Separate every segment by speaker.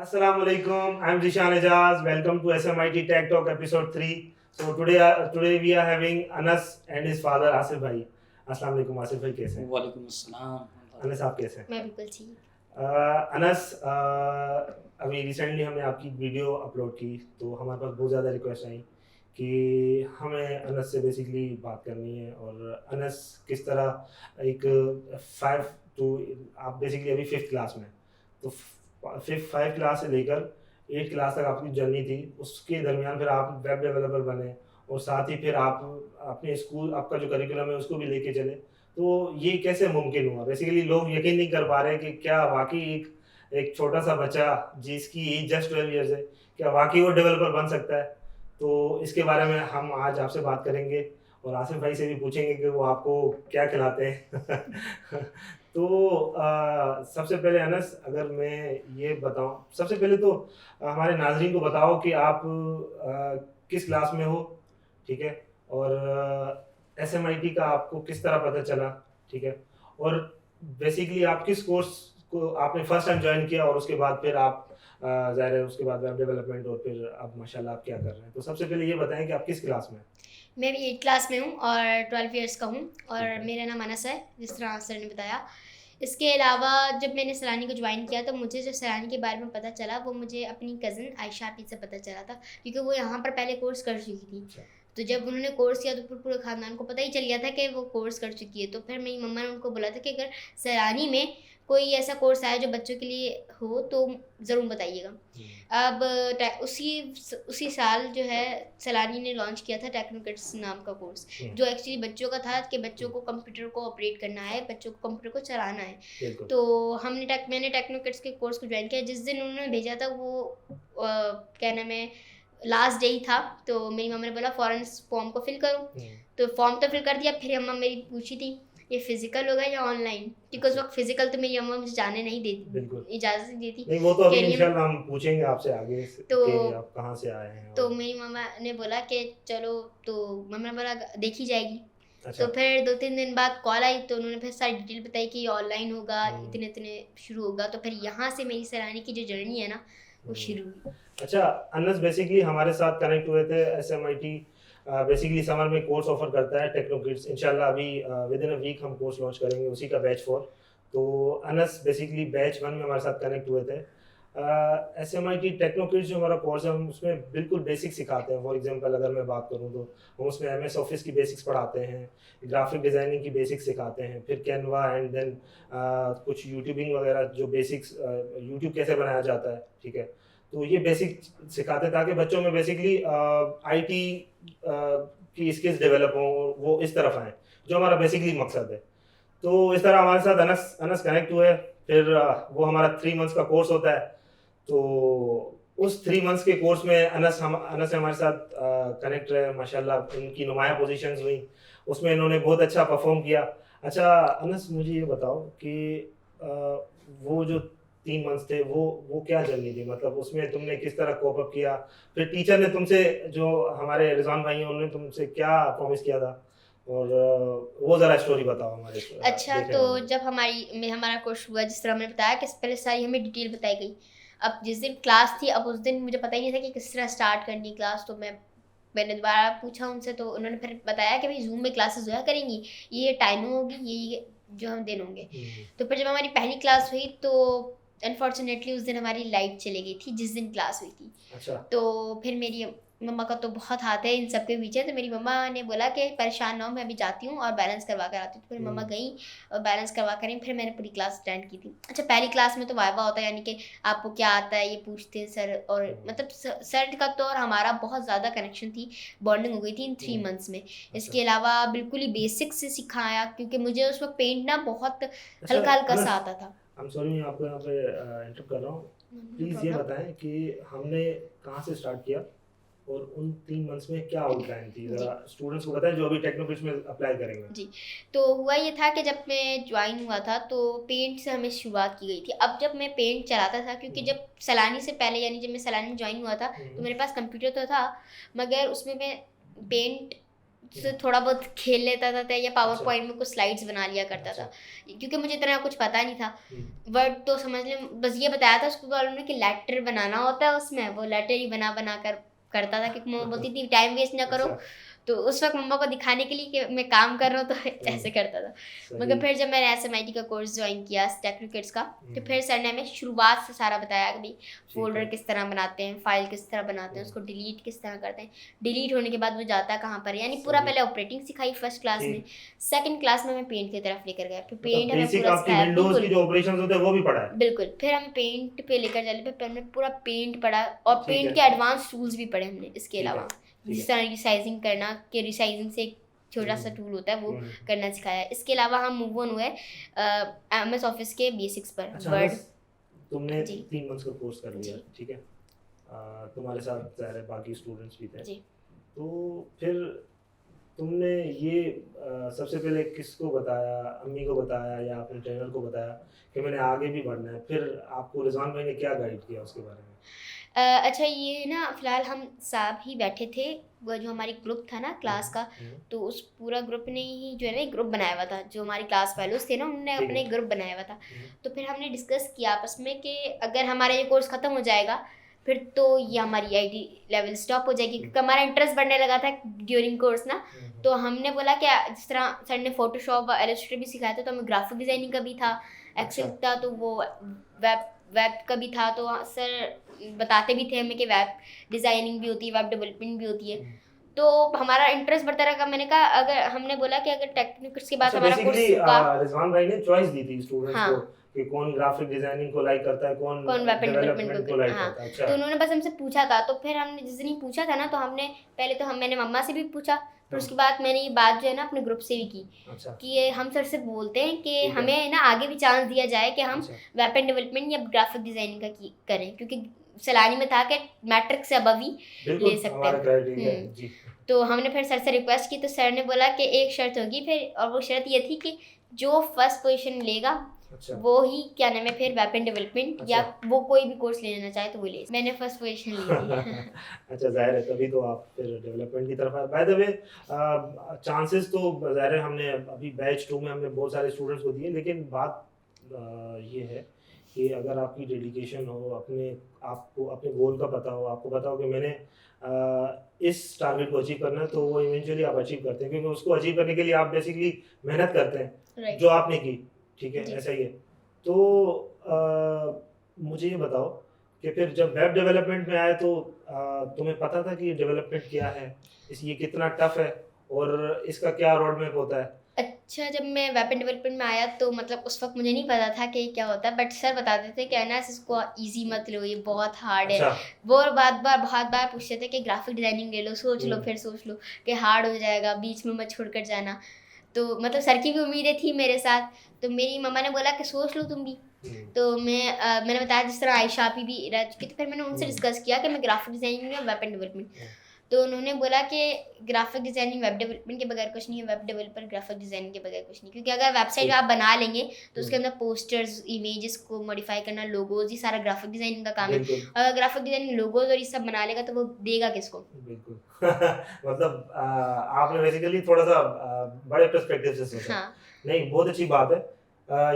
Speaker 1: Assalamu alaikum. I'm Zishan Ejaz. Welcome to SMIT Tech Talk episode 3. So today we are having Anas and his father Asif bhai. Assalamu alaikum Asif bhai, कैसे हैं?
Speaker 2: वालेकुम अस्सलाम।
Speaker 1: अनस आप कैसे हैं?
Speaker 3: मैं बिल्कुल ठीक।
Speaker 1: अनस, अभी रिसेंटली हमने आपकी वीडियो अपलोड की तो हमारे पास बहुत ज़्यादा रिक्वेस्ट आई कि हमें अनस से बेसिकली बात करनी है और अनस किस तरह एक 5 टू आप बेसिकली अभी 5th क्लास में हैं। तो 5 क्लास से लेकर 8 क्लास तक आपकी जर्नी थी, उसके दरमियान फिर आप वेब डेवलपर बने और साथ ही फिर आप अपने स्कूल आपका जो करिकुलम है उसको भी लेके चले। तो ये कैसे मुमकिन हुआ? बेसिकली लोग यकीन नहीं कर पा रहे कि क्या वाकई एक एक छोटा सा बच्चा जिसकी एज जस्ट 12 ईयर्स है, क्या वाकई वो डेवलपर बन सकता है? तो इसके बारे में हम आज आपसे बात करेंगे और आसिफ भाई से भी पूछेंगे कि वो आपको क्या खिलाते हैं। तो सबसे पहले अनस, अगर मैं ये बताऊं, सबसे पहले तो हमारे नाजरीन को बताओ कि आप किस क्लास में हो, ठीक है? और SMIT का आपको किस तरह पता चला, ठीक है? और बेसिकली आप किस कोर्स को आपने फर्स्ट टाइम ज्वाइन किया और उसके बाद फिर आप ज़ाहिर है उसके बाद वेब डेवलपमेंट और फिर अब माशाल्लाह आप क्या कर रहे हैं? तो सबसे पहले ये बताएं कि आप किस क्लास में हैं?
Speaker 3: मैं भी 8 क्लास में हूँ और 12 इयर्स का हूँ
Speaker 1: ठीक
Speaker 3: और
Speaker 1: है।
Speaker 3: मेरा नाम अनस है, जिस तरह सर ने बताया। इसके अलावा जब मैंने सैलानी को ज्वाइन किया तो मुझे जब सैलानी के बारे में पता चला वो मुझे अपनी कज़न आयशा आपी से पता चला था, क्योंकि वो यहाँ पर पहले कोर्स कर चुकी थी।
Speaker 1: अच्छा।
Speaker 3: तो जब उन्होंने कोर्स किया तो पूरे ख़ानदान को पता ही चल गया था कि वो कोर्स कर चुकी है। तो फिर मेरी मम्मा ने उनको बोला था कि अगर सैलानी में कोई ऐसा कोर्स आया जो बच्चों के लिए हो तो ज़रूर बताइएगा। अब उसी साल जो है सैलानी ने लॉन्च किया था टेक्नो किड्स नाम का कोर्स, जो एक्चुअली बच्चों का था कि बच्चों को कंप्यूटर को ऑपरेट करना है, बच्चों को कंप्यूटर को चलाना है।
Speaker 1: बिल्कुल।
Speaker 3: तो मैंने टेक्नो किड्स के कोर्स को ज्वाइन किया। जिस दिन उन्होंने भेजा था वो क्या नाम है, लास्ट डे ही था। तो मेरी मम्मा ने बोला फ़ौरन इस फॉर्म को फिल करो। तो फॉर्म तो फिल कर दिया। फिर मम्मा मेरी पूछी थी ये फिजिकल होगा या ऑनलाइन, क्योंकि उस वक्त फिजिकल तो मेरी मम्मा मुझे जाने नहीं देती,
Speaker 1: बिल्कुल।
Speaker 3: इजाज़त नहीं देती।
Speaker 1: नहीं, वो तो अभी
Speaker 3: कह रही है
Speaker 1: इंशाल्लाह हम पूछेंगे आपसे आगे
Speaker 3: तो
Speaker 1: कि आप कहाँ से आए हैं
Speaker 3: तो
Speaker 1: और
Speaker 3: मेरी मम्मा ने बोला कि चलो, तो मम्मा ने बोला देखी जाएगी।
Speaker 1: अच्छा।
Speaker 3: तो फिर 2-3 दिन बाद कॉल आई तो उन्होंने फिर सारी डिटेल बताई कि ऑनलाइन होगा, इतने शुरू होगा। तो फिर यहाँ से मेरी सैलानी की जो जर्नी है ना वो शुरू हुई।
Speaker 1: अच्छा, अनस बेसिकली हमारे साथ कनेक्ट हुए थे। SMIT बेसिकली समर में कोर्स ऑफर करता है टेक्नो किड्स। इंशाल्लाह अभी विद इन अ वीक हम कोर्स लॉन्च करेंगे उसी का बैच 4। तो अनस बेसिकली बैच 1 में हमारे साथ कनेक्ट हुए थे। SMIT टेक्नो किड्स जो हमारा कोर्स है हम उसमें बिल्कुल बेसिक सिखाते हैं। फॉर एग्जांपल अगर मैं बात करूं तो हम उसमें MS ऑफिस की बेसिक्स पढ़ाते हैं, ग्राफिक डिज़ाइनिंग की बेसिक्स सिखाते हैं, फिर कैनवा एंड देन कुछ यूट्यूबिंग वगैरह जो बेसिक्स, यूट्यूब कैसे बनाया जाता है, ठीक है? तो ये बेसिक सिखाते हैं ताकि बच्चों में बेसिकली IT की स्किल्स डेवलप हों, वो इस तरफ आएँ, जो हमारा बेसिकली मकसद है। तो इस तरह हमारे साथ अनस अनस कनेक्ट हुए। फिर वो हमारा 3 मंथ्स का कोर्स होता है। तो उस 3 मंथ्स के कोर्स में अनस हमारे साथ कनेक्ट रहे। माशाल्लाह इनकी नुमाया पोजीशंस हुई, उसमें इन्होंने बहुत अच्छा परफॉर्म किया। अच्छा अनस, मुझे ये बताओ कि वो जो 3 मंथ्स थे वो क्या जर्नी थी? मतलब उसमें तुमने किस तरह कोप अप किया? फिर टीचर ने तुमसे, जो हमारे रिजवान भाई हैं, उन्होंने तुमसे क्या प्रॉमिस किया था? और वो ज़रा स्टोरी बताओ हमारे
Speaker 3: अच्छा,
Speaker 1: देखने
Speaker 3: तो
Speaker 1: वालों को।
Speaker 3: जब हमारा कोर्स हुआ, जिस तरह मैंने बताया कि पहले सारी हमें डिटेल बताई गई। अब जिस दिन क्लास थी, अब उस दिन मुझे पता ही नहीं था कि किस तरह स्टार्ट करनी है क्लास। तो मैंने दोबारा पूछा उनसे, तो उन्होंने फिर बताया कि भाई ज़ूम में क्लासेस हुआ करेंगी, ये टाइमिंग होगी, ये जो हम दिन होंगे। तो फिर जब हमारी पहली क्लास हुई तो अनफॉर्चुनेटली उस दिन हमारी लाइट चली गई थी, जिस दिन क्लास हुई थी।
Speaker 1: अच्छा।
Speaker 3: तो फिर मेरी मम्मा का तो बहुत हाथ है इन सब के पीछे। तो मेरी मम्मा ने बोला कि परेशान ना हो, मैं अभी जाती हूँ और बैलेंस करवा कर आती हूँ। तो फिर मम्मा गई और बैलेंस करवा कर आई। फिर मैंने पूरी क्लास अटेंड की थी। अच्छा, पहली क्लास में तो वाइवा होता है, यानी कि आपको क्या आता है ये पूछते हैं सर। और मतलब सर का तो और हमारा बहुत ज़्यादा कनेक्शन थी, बॉन्डिंग हो गई थी इन 3 मंथ्स में। इसके अलावा बिल्कुल ही बेसिक से सिखाया, क्योंकि मुझे उस वक्त पेंट ना बहुत
Speaker 1: अच्छा
Speaker 3: हल्का हल्का
Speaker 1: अनस,
Speaker 3: सा आता था।
Speaker 1: आई एम सॉरी मैं आपको यहाँ पे इंटरप्ट कर रहा हूँ। प्लीज़ ये बताएं कि हमने कहाँ से स्टार्ट किया और उन 3 मंथ्स में क्या आउटलाइन थी? ज़रा स्टूडेंट्स को बताएं जो अभी टेक्नोकिड्स में अप्लाई करेंगे।
Speaker 3: जी, तो हुआ ये था कि जब मैं ज्वाइन हुआ था तो पेंट से हमें शुरुआत की गई थी। अब जब मैं पेंट चलाता था, क्योंकि जब सैलानी से पहले, यानी जब मैं सैलानी में ज्वाइन हुआ था तो मेरे पास कंप्यूटर तो था, मगर उसमें मैं पेंट से थोड़ा बहुत खेल लेता था या पावर
Speaker 1: अच्छा।
Speaker 3: पॉइंट में कुछ स्लाइड्स बना लिया करता था, क्योंकि मुझे इतना कुछ पता नहीं था।
Speaker 1: हम्म,
Speaker 3: वर्ड तो समझ लें, बस ये बताया था स्कूल वालों ने कि लेटर बनाना होता है उसमें, वो लेटर ही बना बना कर करता था, क्योंकि मम्मा बोलती थी टाइम वेस्ट ना करो।
Speaker 1: अच्छा,
Speaker 3: तो उस वक्त मम्मा को दिखाने के लिए कि मैं काम कर रहा हूँ, तो ऐसे करता था। मगर
Speaker 1: सही।
Speaker 3: फिर जब मैंने SMIT का कोर्स ज्वाइन किया टेक्निकल्स का, तो
Speaker 1: हम्म,
Speaker 3: फिर सर ने हमें शुरुआत से सारा बताया कि भाई
Speaker 1: ठीक
Speaker 3: फोल्डर
Speaker 1: है।
Speaker 3: किस तरह बनाते हैं, फाइल किस तरह बनाते हैं, उसको डिलीट किस तरह करते हैं, डिलीट होने के बाद वो जाता है कहाँ पर, यानी पूरा
Speaker 1: सही।
Speaker 3: पहले ऑपरेटिंग सिखाई फर्स्ट क्लास में।
Speaker 1: ठीक,
Speaker 3: सेकंड क्लास में हमें पेंट की तरफ लेकर गए, फिर
Speaker 1: मतलब
Speaker 3: पेंट हमें
Speaker 1: बेसिक
Speaker 3: पूरा
Speaker 1: आपकी
Speaker 3: सिखाया,
Speaker 1: विंडोज की
Speaker 3: बिल्कुल
Speaker 1: जो ऑपरेशंस होते हैं वो भी पढ़ा है।
Speaker 3: बिल्कुल। फिर हम पेंट पे लेकर चले, फिर हमने पूरा पेंट पढ़ा, और
Speaker 1: ठीक
Speaker 3: पेंट
Speaker 1: है,
Speaker 3: के एडवांस टूल्स भी पढ़े हमने इसके
Speaker 1: ठीक है,
Speaker 3: अलावा,
Speaker 1: ठीक
Speaker 3: जिस
Speaker 1: है।
Speaker 3: तरह रिसाइजिंग करना, कि रिसाइजिंग से एक छोटा सा
Speaker 1: हम्म,
Speaker 3: टूल होता है वो
Speaker 1: हम्म।
Speaker 3: करना सिखाया। इसके अलावा हम मूव ऑन हुए MS ऑफिस के बेसिक्स पर,
Speaker 1: अच्छा,
Speaker 3: वर्ड।
Speaker 1: बस तुमने
Speaker 3: जी
Speaker 1: 3 मंथ्स का कोर्स कर लिया,
Speaker 3: जी
Speaker 1: ठीक है। तुम्हारे साथ ज़ाहिर है बाकी स्टूडेंट्स भी थे।
Speaker 3: जी।
Speaker 1: तो फिर तुमने ये सबसे पहले किसको बताया, अम्मी को बताया या अपने ट्रेनर को बताया कि मैंने आगे भी बढ़ना है? फिर आपको रिजवान भाई ने क्या गाइड किया उसके बारे में?
Speaker 3: अच्छा, ये ना फ़िलहाल हम साहब ही बैठे थे, वो जो हमारी ग्रुप था ना क्लास का,
Speaker 1: हम्म,
Speaker 3: तो उस पूरा ग्रुप ने ही जो है ना एक ग्रुप बनाया हुआ था, जो हमारी क्लास फेलोज़ थे ना उन्होंने
Speaker 1: ठीक
Speaker 3: अपने
Speaker 1: है।
Speaker 3: एक ग्रुप बनाया हुआ था।
Speaker 1: हम्म,
Speaker 3: तो फिर हमने डिस्कस किया आपस में कि अगर हमारा ये कोर्स ख़त्म हो जाएगा, फिर तो ये हमारी IT लेवल स्टॉप हो जाएगी, क्योंकि हमारा इंटरेस्ट बढ़ने लगा था ड्यूरिंग कोर्स ना। तो हमने बोला कि जिस तरह सर ने फ़ोटोशॉप व इलस्ट्रेटर भी सिखाया था, तो हमें ग्राफिक डिज़ाइनिंग का भी था,
Speaker 1: अच्छा,
Speaker 3: एक्सेल था, तो वो वेब वेब का भी था। तो सर बताते भी थे हमें कि वेब डिज़ाइनिंग भी होती है, वेब डेवलपमेंट भी होती है।
Speaker 1: हम्म।
Speaker 3: तो हमारा इंटरेस्ट बढ़ता रहा। मैंने कहा, अगर हमने बोला कि अगर टेक्निकल्स के बाद
Speaker 1: अच्छा,
Speaker 3: हमारा
Speaker 1: बेसिकली
Speaker 3: कोर्स रुका,
Speaker 1: रिजवान भाई ने चॉइस दी थी स्टूडेंट्स
Speaker 3: हाँ,
Speaker 1: को कि कौन ग्राफिक डिजाइनिंग को लाइक करता है, कौन
Speaker 3: कौन वेपन डेवलपमेंट
Speaker 1: डेवलपमेंट को
Speaker 3: को,
Speaker 1: लाइक
Speaker 3: हाँ।
Speaker 1: करता है।
Speaker 3: तो
Speaker 1: अच्छा,
Speaker 3: उन्होंने बस हमसे पूछा था, तो फिर हमने जिस दिन ही पूछा था ना, तो हमने पहले तो मैंने मम्मा से भी पूछा, फिर
Speaker 1: हाँ,
Speaker 3: उसके बाद मैंने ये बात जो है ना अपने ग्रुप से भी की,
Speaker 1: अच्छा,
Speaker 3: कि ये हम सर से बोलते हैं कि
Speaker 1: ठीक है।
Speaker 3: हमें ना आगे भी चांस दिया जाए कि हम
Speaker 1: अच्छा,
Speaker 3: वेपन डेवलपमेंट या ग्राफिक डिजाइनिंग का करें, क्योंकि सैलानी में था कि मैट्रिक से अबव ही ले
Speaker 1: बिल्कुल
Speaker 3: सकते
Speaker 1: हमारा
Speaker 3: हैं।
Speaker 1: क्राइटेरिया है जी।
Speaker 3: तो हमने फिर सर से रिक्वेस्ट की, तो सर ने बोला कि एक शर्त होगी फिर, और वो शर्त ये थी कि जो फर्स्ट पोजीशन लेगा
Speaker 1: अच्छा,
Speaker 3: वो ही क्या नाम है फिर वेपन डेवलपमेंट या
Speaker 1: अच्छा।
Speaker 3: वो कोई भी कोर्स लेना चाहे तो वो ले। मैंने फर्स्ट पोजीशन ली थी।
Speaker 1: अच्छा, जाहिर है तभी तो आप फिर डेवलपमेंट की तरफ आए। बाय द वे, चांसेस तो जाहिर है हमने अभी बैच 2 में हमने बहुत सारे स्टूडेंट्स को दिए, लेकिन बात ये है कि अगर आपकी डेडिकेशन हो, आपको अपने गोल का पता हो, आपको पता हो कि मैंने इस टारगेट को अचीव करना है, तो वो इवेंचुअली आप अचीव करते हैं, क्योंकि उसको अचीव करने के लिए आप बेसिकली मेहनत करते हैं
Speaker 3: राइट
Speaker 1: जो आपने की, ठीक है,
Speaker 3: जी।
Speaker 1: ऐसा ही है। तो मुझे ये बताओ कि फिर जब वेब डेवलपमेंट में आए तो तुम्हें पता था कि डेवलपमेंट क्या है, ये कितना टफ है और इसका क्या रोड मैप होता है?
Speaker 3: अच्छा, जब मैं वेपन डेवलपमेंट में आया तो मतलब उस वक्त मुझे नहीं पता था कि क्या होता है, बट सर बताते थे कि एनएस इसको इजी मत लो, ये बहुत हार्ड है।
Speaker 1: अच्छा।
Speaker 3: वो बहुत बार पूछते थे कि ग्राफिक डिजाइनिंग ले लो, सोच लो,
Speaker 1: हम्म,
Speaker 3: फिर सोच लो कि हार्ड हो जाएगा, बीच में मत छोड़ कर जाना। तो मतलब सर की भी उम्मीदें थी मेरे साथ, तो मेरी मम्मा ने बोला कि सोच लो तुम भी।
Speaker 1: हम्म,
Speaker 3: तो मैंने बताया जिस तरह आयशा भी रह चुकी थी, फिर मैंने उनसे
Speaker 1: हम्म,
Speaker 3: डिस्कस किया कि मैं ग्राफिक डिजाइनिंग या वेपन डेवलपमेंट।
Speaker 1: हम्म,
Speaker 3: तो उन्होंने बोला कि ग्राफिक डिजाइनिंग वेब डेवलपमेंट के बगैर कुछ नहीं है, वेब डेवलपर ग्राफिक डिजाइनिंग के बगैर कुछ नहीं, क्योंकि अगर वेबसाइट
Speaker 1: ठीक।
Speaker 3: आप बना लेंगे तो उसके
Speaker 1: हम्म,
Speaker 3: अंदर पोस्टर्स, इमेजेस को मॉडिफाई करना, लोगोज, ये सारा ग्राफिक डिजाइनिंग का काम है।
Speaker 1: बिल्कुल,
Speaker 3: अगर ग्राफिक डिजाइनिंग लोगोज और ये सब बना लेगा तो वो देगा किसको?
Speaker 1: बिल्कुल। मतलब आपने बेसिकली थोड़ा सा बड़े पर्सपेक्टिव से सोचा।
Speaker 3: हाँ
Speaker 1: नहीं, बहुत अच्छी बात है।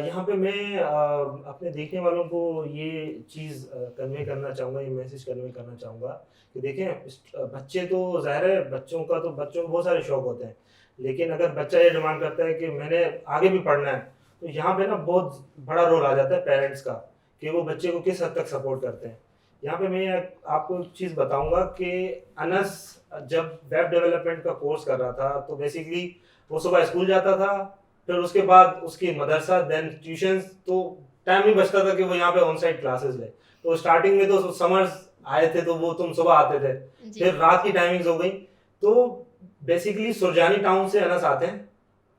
Speaker 1: यहाँ पे मैं अपने देखने वालों को ये चीज़ कन्वे करना चाहूँगा, ये मैसेज कन्वे करना चाहूँगा कि देखें, बच्चे तो ज़ाहिर है, बच्चों को बहुत सारे शौक होते हैं, लेकिन अगर बच्चा ये डिमांड करता है कि मैंने आगे भी पढ़ना है, तो यहाँ पे ना बहुत बड़ा रोल आ जाता है पेरेंट्स का, कि वो बच्चे को किस हद तक सपोर्ट करते हैं। यहाँ पे मैं आपको एक चीज़ बताऊंगा कि अनस जब वेब डेवलपमेंट का कोर्स कर रहा था, तो बेसिकली वो सुबह स्कूल जाता था, फिर उसके बाद उसकी मदरसा, देन ट्यूशन, तो टाइम नहीं बचता था कि वो यहाँ पे ऑन साइट क्लासेस ले। तो स्टार्टिंग में तो समर्स आए थे तो वो तुम सुबह आते थे,
Speaker 3: जी
Speaker 1: फिर रात की टाइमिंग्स हो गई। तो बेसिकली सुरजानी टाउन से अनस आते हैं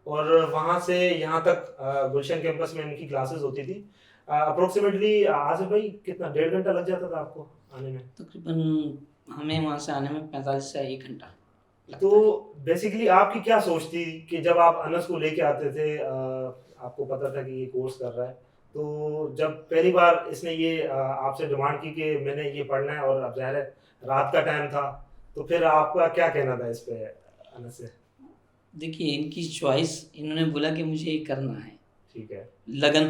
Speaker 1: और वहाँ से यहाँ तक गुलशन कैंपस में इनकी क्लासेस होती थी। अप्रोक्सीमेटली आसिफ भाई कितना 1.5 घंटा लग जाता था आपको आने में?
Speaker 2: तकरीबन हमें वहाँ से आने में 45 से 1 घंटा लगता
Speaker 1: तो
Speaker 2: है।
Speaker 1: बेसिकली आपकी क्या सोच थी कि जब आप अनस को लेके आते थे, आपको पता था कि ये कोर्स कर रहा है, तो जब पहली बार इसने ये आपसे डिमांड की कि मैंने ये पढ़ना है, और अब ज़ाहिर है रात का टाइम था, तो फिर आपका क्या कहना था इस पे अनस से?
Speaker 2: देखिए इनकी चॉइस, इन्होंने बोला कि मुझे ये करना है,
Speaker 1: ठीक है
Speaker 2: लगन,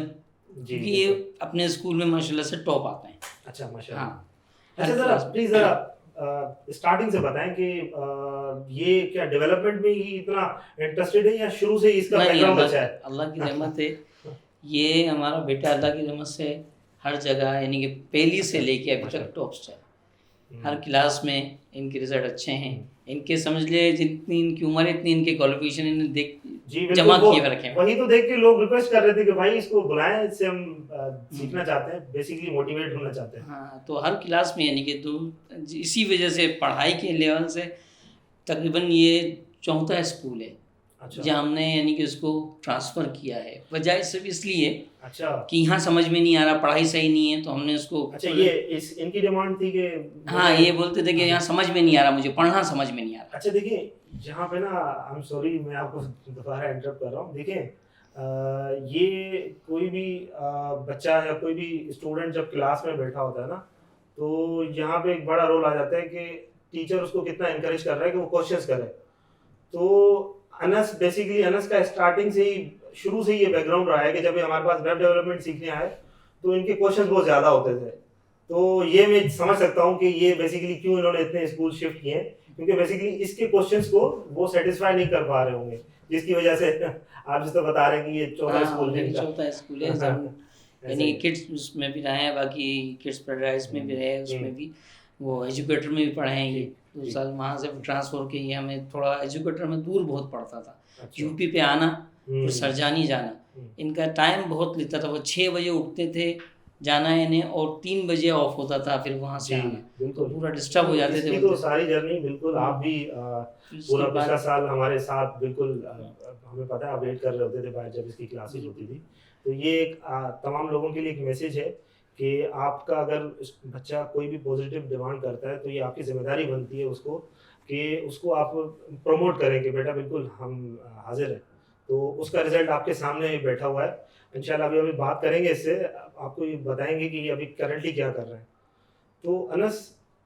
Speaker 1: जी
Speaker 2: क्योंकि ये अपने स्कूल में माशाल्लाह से टॉप आते हैं।
Speaker 1: अच्छा माशाल्लाह
Speaker 2: हाँ,
Speaker 1: अच्छा
Speaker 2: हर
Speaker 1: जरा
Speaker 2: क्लास में।
Speaker 1: प्लीज जरा स्टार्टिंग से बताएं कि ये क्या डेवलपमेंट में ही इतना इंटरेस्टेड है या शुरू से ही इसका
Speaker 2: नहीं,
Speaker 1: बैकग्राउंड
Speaker 2: अल्लाह
Speaker 1: अच्छा है
Speaker 2: अल्लाह की रहमत है, ये हमारा बेटा अल्लाह की रहमत से हर जगह यानी कि पहली से लेके अभी तक टॉप्स है। हर क्लास में इनके रिजल्ट अच्छे हैं, इनके समझ ले जितनी इनकी उम्र इतनी इनके क्वालिफिकेशन इन्हें देख
Speaker 1: जी बिल्कुल
Speaker 2: जमा
Speaker 1: वो
Speaker 2: किए हुए रखे हैं।
Speaker 1: वही तो देख के लोग रिक्वेस्ट कर रहे थे कि भाई इसको बुलाएं, इससे हम सीखना चाहते हैं, बेसिकली मोटिवेट होना चाहते हैं।
Speaker 2: हाँ, तो हर क्लास में यानी कि तो इसी वजह से पढ़ाई के लेवल से तकरीबन ये चौथा स्कूल है
Speaker 1: अच्छा
Speaker 2: जहाँ हमने यानी कि उसको ट्रांसफ़र किया है। वजह सिर्फ इसलिए
Speaker 1: अच्छा
Speaker 2: कि यहाँ समझ में नहीं आ रहा, पढ़ाई सही नहीं है, तो हमने उसको
Speaker 1: अच्छा ये इस इनकी डिमांड थी कि
Speaker 2: हाँ, ये बोलते थे कि यहाँ समझ में नहीं आ रहा, मुझे पढ़ना समझ में नहीं आ रहा।
Speaker 1: अच्छा देखिए जहाँ पे ना आई एम सॉरी मैं आपको दोबारा इंटरप्ट कर रहा हूँ। देखिए ये कोई भी बच्चा या कोई भी स्टूडेंट जब क्लास में बैठा होता है ना, तो यहाँ पे एक बड़ा रोल आ जाता है कि टीचर उसको कितना इनकरेज कर रहा है कि वो क्वेश्चंस करे। तो अनस बेसिकली अनस का स्टार्टिंग से ही शुरू से ही ये बैकग्राउंड रहा है कि जब ये हमारे पास वेब डेवलपमेंट सीखने आए तो इनके क्वेश्चंस बहुत ज़्यादा होते थे। तो ये मैं समझ सकता हूँ कि ये बेसिकली क्यों इन्होंने इतने स्कूल शिफ्ट किए हैं, क्योंकि बेसिकली इसके क्वेश्चंस को वो सेटिस्फाई नहीं कर पा रहे होंगे, जिसकी वजह से आप जिस तो बता रहे हैं कि ये चौथा स्कूल है इनका।
Speaker 2: चौथा स्कूल है यानी किड्स उसमें भी रहे हैं, बाकी किड्स पैराडाइज में भी रहे, उसमें भी वो एजुकेटर में भी पढ़े हैं। ये 2 साल वहाँ से ट्रांसफ़र किए, हमें थोड़ा एजुकेटर में दूर बहुत पड़ता था,
Speaker 1: अच्छा
Speaker 2: यूपी पे आना फिर सरजानी जाना, इनका टाइम बहुत लेता था। वो 6 बजे उठते थे जाना इन्हें और 3 बजे ऑफ होता था, फिर वहाँ से
Speaker 1: जी
Speaker 2: आना, तो
Speaker 1: बिल्कुल
Speaker 2: पूरा डिस्टर्ब हो जाते थे।
Speaker 1: इसकी तो सारी जर्नी बिल्कुल आप भी
Speaker 2: फिर उसके
Speaker 1: पूरा
Speaker 2: बाद
Speaker 1: पिछला साल हमारे साथ बिल्कुल हमें पता है आप वेट कर रहे होते थे बाहर जब इसकी क्लासेस होती थी। तो ये एक तमाम लोगों के लिए एक मैसेज है कि आपका अगर बच्चा कोई भी पॉजिटिव डिमांड करता है तो ये आपकी जिम्मेदारी बनती है उसको कि उसको आप प्रमोट करें कि बेटा बिल्कुल हम हाजिर हैं। तो उसका रिजल्ट आपके सामने बैठा हुआ है। इंशाल्लाह अभी बात करेंगे इससे, आपको ये बताएंगे कि ये अभी करंटली क्या कर रहे हैं। तो अनस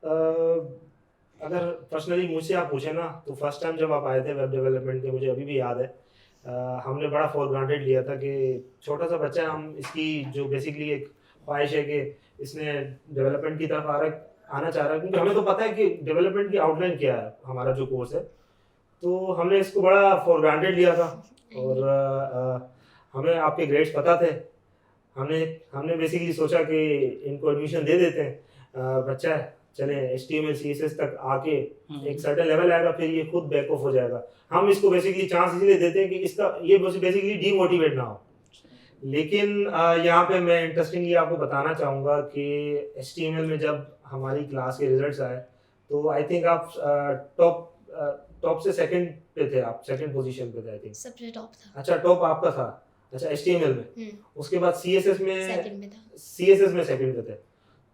Speaker 1: अगर पर्सनली मुझसे आप पूछे ना तो फर्स्ट टाइम जब आप आए थे वेब डेवलपमेंट के, मुझे अभी भी याद है, हमने बड़ा फॉर ग्रांटेड लिया था कि छोटा सा बच्चा, हम इसकी जो बेसिकली एक ख्वाहिश है कि इसने डेवलपमेंट की तरफ आना चाह रहा है, क्योंकि हमें तो पता है कि डेवलपमेंट की आउटलाइन क्या है हमारा जो कोर्स है। तो हमने इसको बड़ा फॉर ग्रांटेड लिया था और हमें आपके ग्रेड्स पता थे। हमने बेसिकली सोचा कि इनको एडमिशन दे देते हैं, बच्चा है चले HTML CSS तक आके एक सर्टेन लेवल आएगा फिर ये खुद बैक ऑफ हो जाएगा। हम इसको बेसिकली चांस इसलिए देते हैं कि इसका ये बेसिकली डीमोटिवेट ना हो। लेकिन यहाँ पे मैं इंटरेस्टिंगली आपको बताना चाहूँगा कि HTML में जब हमारी क्लास के रिजल्ट्स आए तो आई थिंक आप टॉप से सेकंड पे थे, आप सेकंड पोजीशन पे थे आई थिंक।
Speaker 3: सबसे टॉप था।
Speaker 1: अच्छा टॉप आपका था, अच्छा HTML में। उसके बाद CSS में
Speaker 3: सेकंड में था।
Speaker 1: CSS में सेकंड पे थे।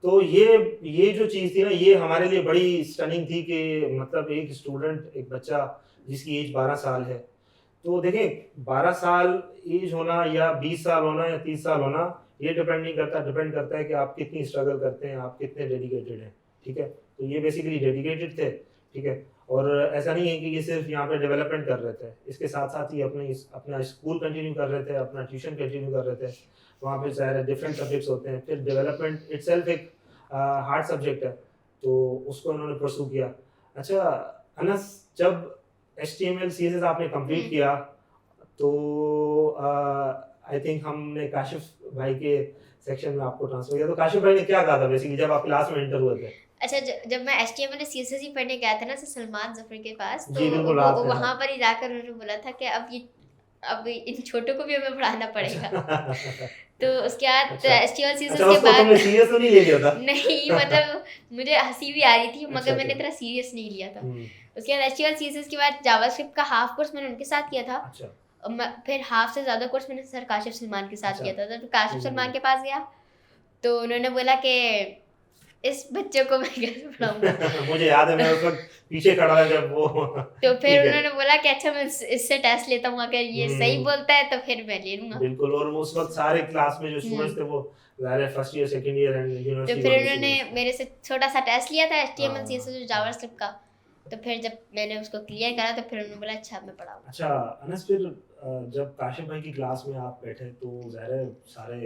Speaker 1: तो ये जो चीज़ थी ना, ये हमारे लिए बड़ी स्टनिंग थी कि मतलब एक स्टूडेंट, एक बच्चा जिसकी एज 12 साल है, तो देखें 12 साल एज होना या 20 साल होना या 30 साल होना ये डिपेंड नहीं करता, डिपेंड करता है कि आप कितनी स्ट्रगल करते हैं, आप कितने डेडिकेटेड हैं। ठीक है, तो ये बेसिकली डेडिकेटेड थे। ठीक है, और ऐसा नहीं है कि ये सिर्फ यहाँ पे डेवलपमेंट कर रहे थे, इसके साथ साथ ही अपना स्कूल कंटिन्यू कर रहे थे, अपना ट्यूशन कंटिन्यू कर रहे थे। वहाँ पे सारे डिफरेंट सब्जेक्ट्स होते हैं, फिर डेवलपमेंट इटसेल्फ एक हार्ड सब्जेक्ट है, तो उसको उन्होंने परसू किया। अच्छा अनस, जब HTML CSS आपने कंप्लीट किया तो आई थिंक हमने काशिफ भाई के सेक्शन में आपको ट्रांसफर किया। तो काशिफ भाई ने क्या कहा था बेसिकली जब आप क्लास में एंटर हुए थे?
Speaker 3: अच्छा जब मैं HTML और CSS ही पढ़ने गया था ना सलमान जफर के पास,
Speaker 1: जी,
Speaker 3: तो
Speaker 1: बिल्कुल,
Speaker 3: वहाँ पर ही जाकर उन्होंने बोला था कि अब इन छोटों को भी हमें पढ़ाना पड़ेगा। तो उसके बाद
Speaker 1: अच्छा।
Speaker 3: HTML CSS
Speaker 1: अच्छा,
Speaker 3: के
Speaker 1: उसको
Speaker 3: बाद
Speaker 1: तुमने सीरियस तो नहीं ले लिया था?
Speaker 3: नहीं, मतलब मुझे हंसी भी आ रही थी
Speaker 1: अच्छा,
Speaker 3: मगर मैंने
Speaker 1: अच्छा।
Speaker 3: इतना सीरियस नहीं लिया था। उसके बाद HTML CSS के बाद जावास्क्रिप्ट का हाफ कोर्स मैंने उनके साथ किया था।
Speaker 1: अच्छा
Speaker 3: फिर हाफ से ज़्यादा कोर्स मैंने सर काशिफ सलमान के साथ
Speaker 1: अच्छा।
Speaker 3: किया था। तो काशिफ सलमान के पास गया तो उन्होंने बोला कि इस बच्चे को मैं कैसे पढ़ाऊंगा।
Speaker 1: मुझे याद है मैं उस वक्त पीछे खड़ा था जब वो
Speaker 3: तो
Speaker 1: ठीक
Speaker 3: फिर
Speaker 1: है।
Speaker 3: उन्होंने बोला कि अच्छा मैं इससे टेस्ट लेता हूँ, अगर ये सही बोलता है तो फिर मैं ले लूंगा।
Speaker 1: बिल्कुल, और उस वक्त सारे क्लास में जो स्टूडेंट्स थे वो ज़ाहिर first year second year and
Speaker 3: तो
Speaker 1: यूनिवर्सिटी।
Speaker 3: फिर उन्होंने मेरे से छोटा सा टेस्ट लिया था HTML
Speaker 1: हाँ।
Speaker 3: CSS जावास्क्रिप्ट का, तो फिर जब मैंने उसको क्लियर करा तो फिर उन्होंने बोला अच्छा मैं पढ़ाऊँ।
Speaker 1: अच्छा अनस, फिर जब काशिफ भाई की क्लास में आप बैठे तो ज़ाहिर है सारे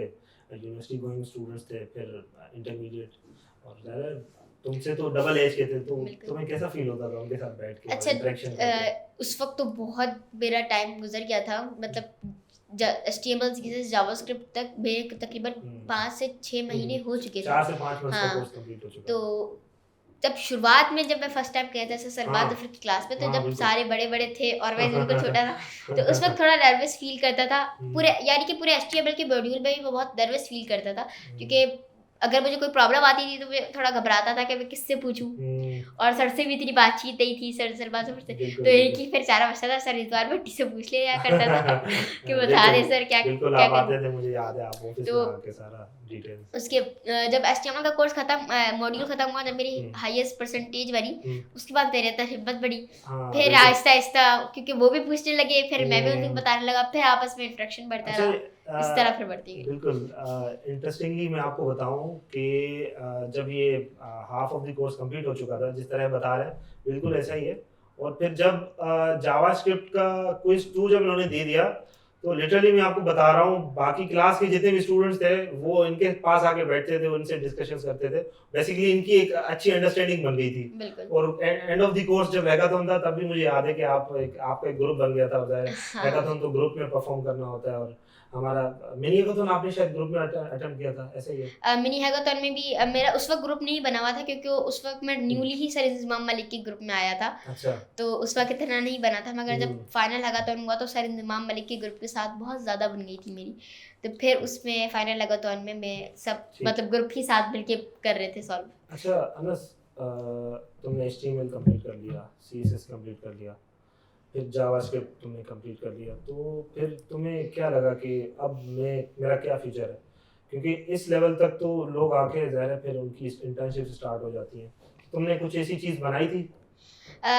Speaker 1: यूनिवर्सिटी गोइंग स्टूडेंट्स थे, फिर इंटरमीडिएट, और ज़ाहिर है तुमसे तो डबल एज के थे, तो
Speaker 3: बिल्कुल।
Speaker 1: तुम्हें कैसा फील होता था उनके साथ बैठ के और
Speaker 3: अच्छा
Speaker 1: इंटरेक्शन करके?
Speaker 3: उस वक्त तो बहुत मेरा टाइम गुजर गया था, मतलब HTML से जावास्क्रिप्ट तक मेरे तकरीबन 5 से 6 महीने हो चुके थे।
Speaker 1: 4 से 5 मंथ्स का
Speaker 3: हाँ,
Speaker 1: कोर्स कंप्लीट हो चुका
Speaker 3: तो जब शुरुआत में जब मैं फर्स्ट टाइम गया था ऐसे सलमान
Speaker 1: हाँ,
Speaker 3: दफर की क्लास में, तो
Speaker 1: हाँ,
Speaker 3: जब
Speaker 1: बिल्कुल।
Speaker 3: सारे बड़े बड़े थे और मैं बिल्कुल छोटा था, तो उस वक्त थोड़ा नर्वस फील करता था। पूरे यानी कि पूरे HTML के मॉड्यूल में भी मैं बहुत नर्वस फील करता था, क्योंकि अगर मुझे कोई प्रॉब्लम आती थी तो मैं थोड़ा घबराता था कि मैं किससे पूछूं, और सर से भी इतनी बातचीत नहीं थी, सलमान दफर से।
Speaker 1: बिल्कुल,
Speaker 3: तो एक
Speaker 1: बिल्कुल।
Speaker 3: ही फिर सारा मसला था, सर रिजवान भट्टी से पूछ लिया करता था कि बता दे
Speaker 1: बिल्कुल,
Speaker 3: सर क्या
Speaker 1: बिल्कुल
Speaker 3: क्या
Speaker 1: आप
Speaker 3: करूं।
Speaker 1: आते थे, मुझे याद है आप ऑफिस में
Speaker 3: तो
Speaker 1: आके सारा डिटेल्स।
Speaker 3: उसके जब HTML का कोर्स खत्म, मॉड्यूल खत्म हुआ, जब मेरी हाईएस्ट परसेंटेज बनी, उसके बाद मेरे अंदर हिम्मत बढ़ी।
Speaker 1: हाँ,
Speaker 3: फिर
Speaker 1: बिल्कुल।
Speaker 3: आहिस्ता आहिस्ता क्योंकि वो भी पूछने लगे, फिर मैं भी उनको बताने लगा, फिर आपस में इंटरेक्शन बढ़ता
Speaker 1: अच्छा,
Speaker 3: रहा, इस तरह फिर बढ़ती गई।
Speaker 1: बिल्कुल इंटरेस्टिंगली मैं आपको बताऊं कि जब ये half of the course complete हो चुका था, जिस तरह बता रहे हैं बिल्कुल ऐसा ही है। और फिर जब जावास्क्रिप्ट का क्विज 2 जब इन्होंने दे दिया, तो लिटरली मैं आपको बता रहा हूँ बाकी क्लास के जितने भी स्टूडेंट्स थे वो इनके पास आके बैठते थे, उनसे डिस्कशंस करते थे। बेसिकली इनकी एक अच्छी अंडरस्टैंडिंग बन गई थी।
Speaker 3: बिल्कुल।
Speaker 1: और एंड ऑफ द कोर्स जब हैकाथॉन था, तब भी मुझे याद है कि आपका एक ग्रुप बन गया था।
Speaker 3: हाँ।
Speaker 1: हैकाथॉन तो ग्रुप में परफॉर्म करना होता है, और हमारा मिनी हैकाथॉन आपने शायद ग्रुप में अटेम्प्ट किया था, ऐसे ही है?
Speaker 3: मिनी हैकाथॉन में भी मेरा उस वक्त ग्रुप नहीं बना हुआ था, क्योंकि उस वक्त मैं न्यूली ही सर इंजमाम मलिक के ग्रुप में आया था।
Speaker 1: अच्छा।
Speaker 3: तो उस वक्त इतना नहीं बना था, मगर जब फाइनल हैकाथॉन हुआ तो सर इंजमाम मलिक के ग्रुप के साथ बहुत ज़्यादा बन गई थी मेरी। तो फिर उसमें फाइनल हैकाथॉन में मैं सब मतलब ग्रुप ही साथ मिलके कर रहे थे सॉल्व।
Speaker 1: अच्छा अनस, तुमने HTML कंप्लीट कर लिया, CSS कंप्लीट कर लिया, फिर जावास्क्रिप्ट तुमने कंप्लीट कर लिया, तो फिर तुम्हें क्या लगा कि अब मेरा क्या फ्यूचर है? क्योंकि इस लेवल तक तो लोग आके ज़ाहिर है फिर उनकी इंटर्नशिप स्टार्ट हो जाती है। तुमने कुछ ऐसी चीज़ बनाई थी?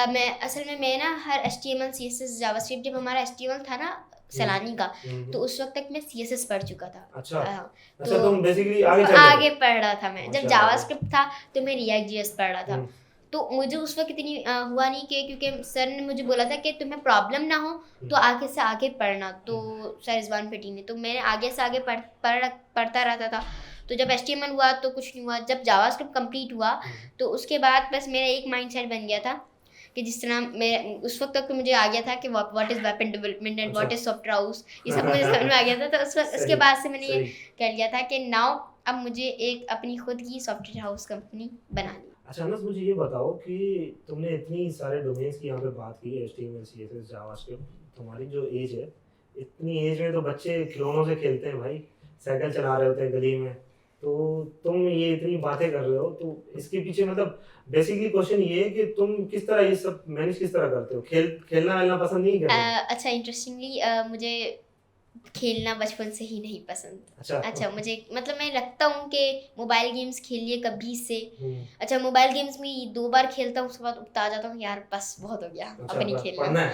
Speaker 3: मैं ना हर HTML CSS जावास्क्रिप्ट, जब हमारा HTML था ना सलानी का, तो उस वक्त तक मैं CSS पढ़ चुका था।
Speaker 1: अच्छा।
Speaker 3: तो
Speaker 1: अच्छा, तुम बेसिकली आगे चल रहे
Speaker 3: आगे
Speaker 1: थे।
Speaker 3: पढ़ रहा था मैं। जब
Speaker 1: अच्छा,
Speaker 3: जावास्क्रिप्ट था तो मैं React.js पढ़ रहा था।
Speaker 1: हम्म,
Speaker 3: तो मुझे उस वक्त इतनी हुआ नहीं कि, क्योंकि सर ने मुझे बोला था कि तुम्हें प्रॉब्लम ना हो तो आगे से आगे पढ़ना, तो सर रिजवान भट्टी ने, तो मैंने आगे से आगे पढ़ता रहता था। तो जब HTML हुआ तो कुछ नहीं हुआ, जब जावास्क्रिप्ट कंप्लीट हुआ तो उसके बाद बस मेरा एक माइंडसेट बन गया था कि जिस तरह मैं उस वक्त तक तो मुझे आ गया था कि what is weapon development and what is software house, ये सब मुझे समझ में आ गया था। तो उसके बाद से मैंने ये कह लिया था कि नाउ अब मुझे एक अपनी खुद की सॉफ्टवेयर हाउस कंपनी बनानी।
Speaker 1: अच्छा अनस, मुझे ये बताओ कि तुमने इतनी सारे डोमेन्स की यहाँ पे बात की, HTML CSS जावास्क्रिप्ट, तुम्हारी जो एज है, इतनी एज में तो बच्चे खिलौनों से खेलते हैं भाई, साइकिल चला रहे होते हैं गली में, तो तुम ये इतनी बातें कर रहे हो, तो इसके पीछे मतलब बेसिकली क्वेश्चन ये है कि तुम किस तरह ये सब मैनेज किस तरह करते हो? खेलना वेलना पसंद नहीं करते?
Speaker 3: अच्छा, इंटरेस्टिंगली मुझे खेलना बचपन से ही नहीं पसंद। अच्छा मुझे मतलब मैं रखता हूँ कि मोबाइल गेम्स खेल लिए कभी से। अच्छा, मोबाइल गेम्स में 2 बार खेलता हूँ, उसके बाद उकता जाता हूँ, यार बस बहुत हो गया, अब नहीं खेलना।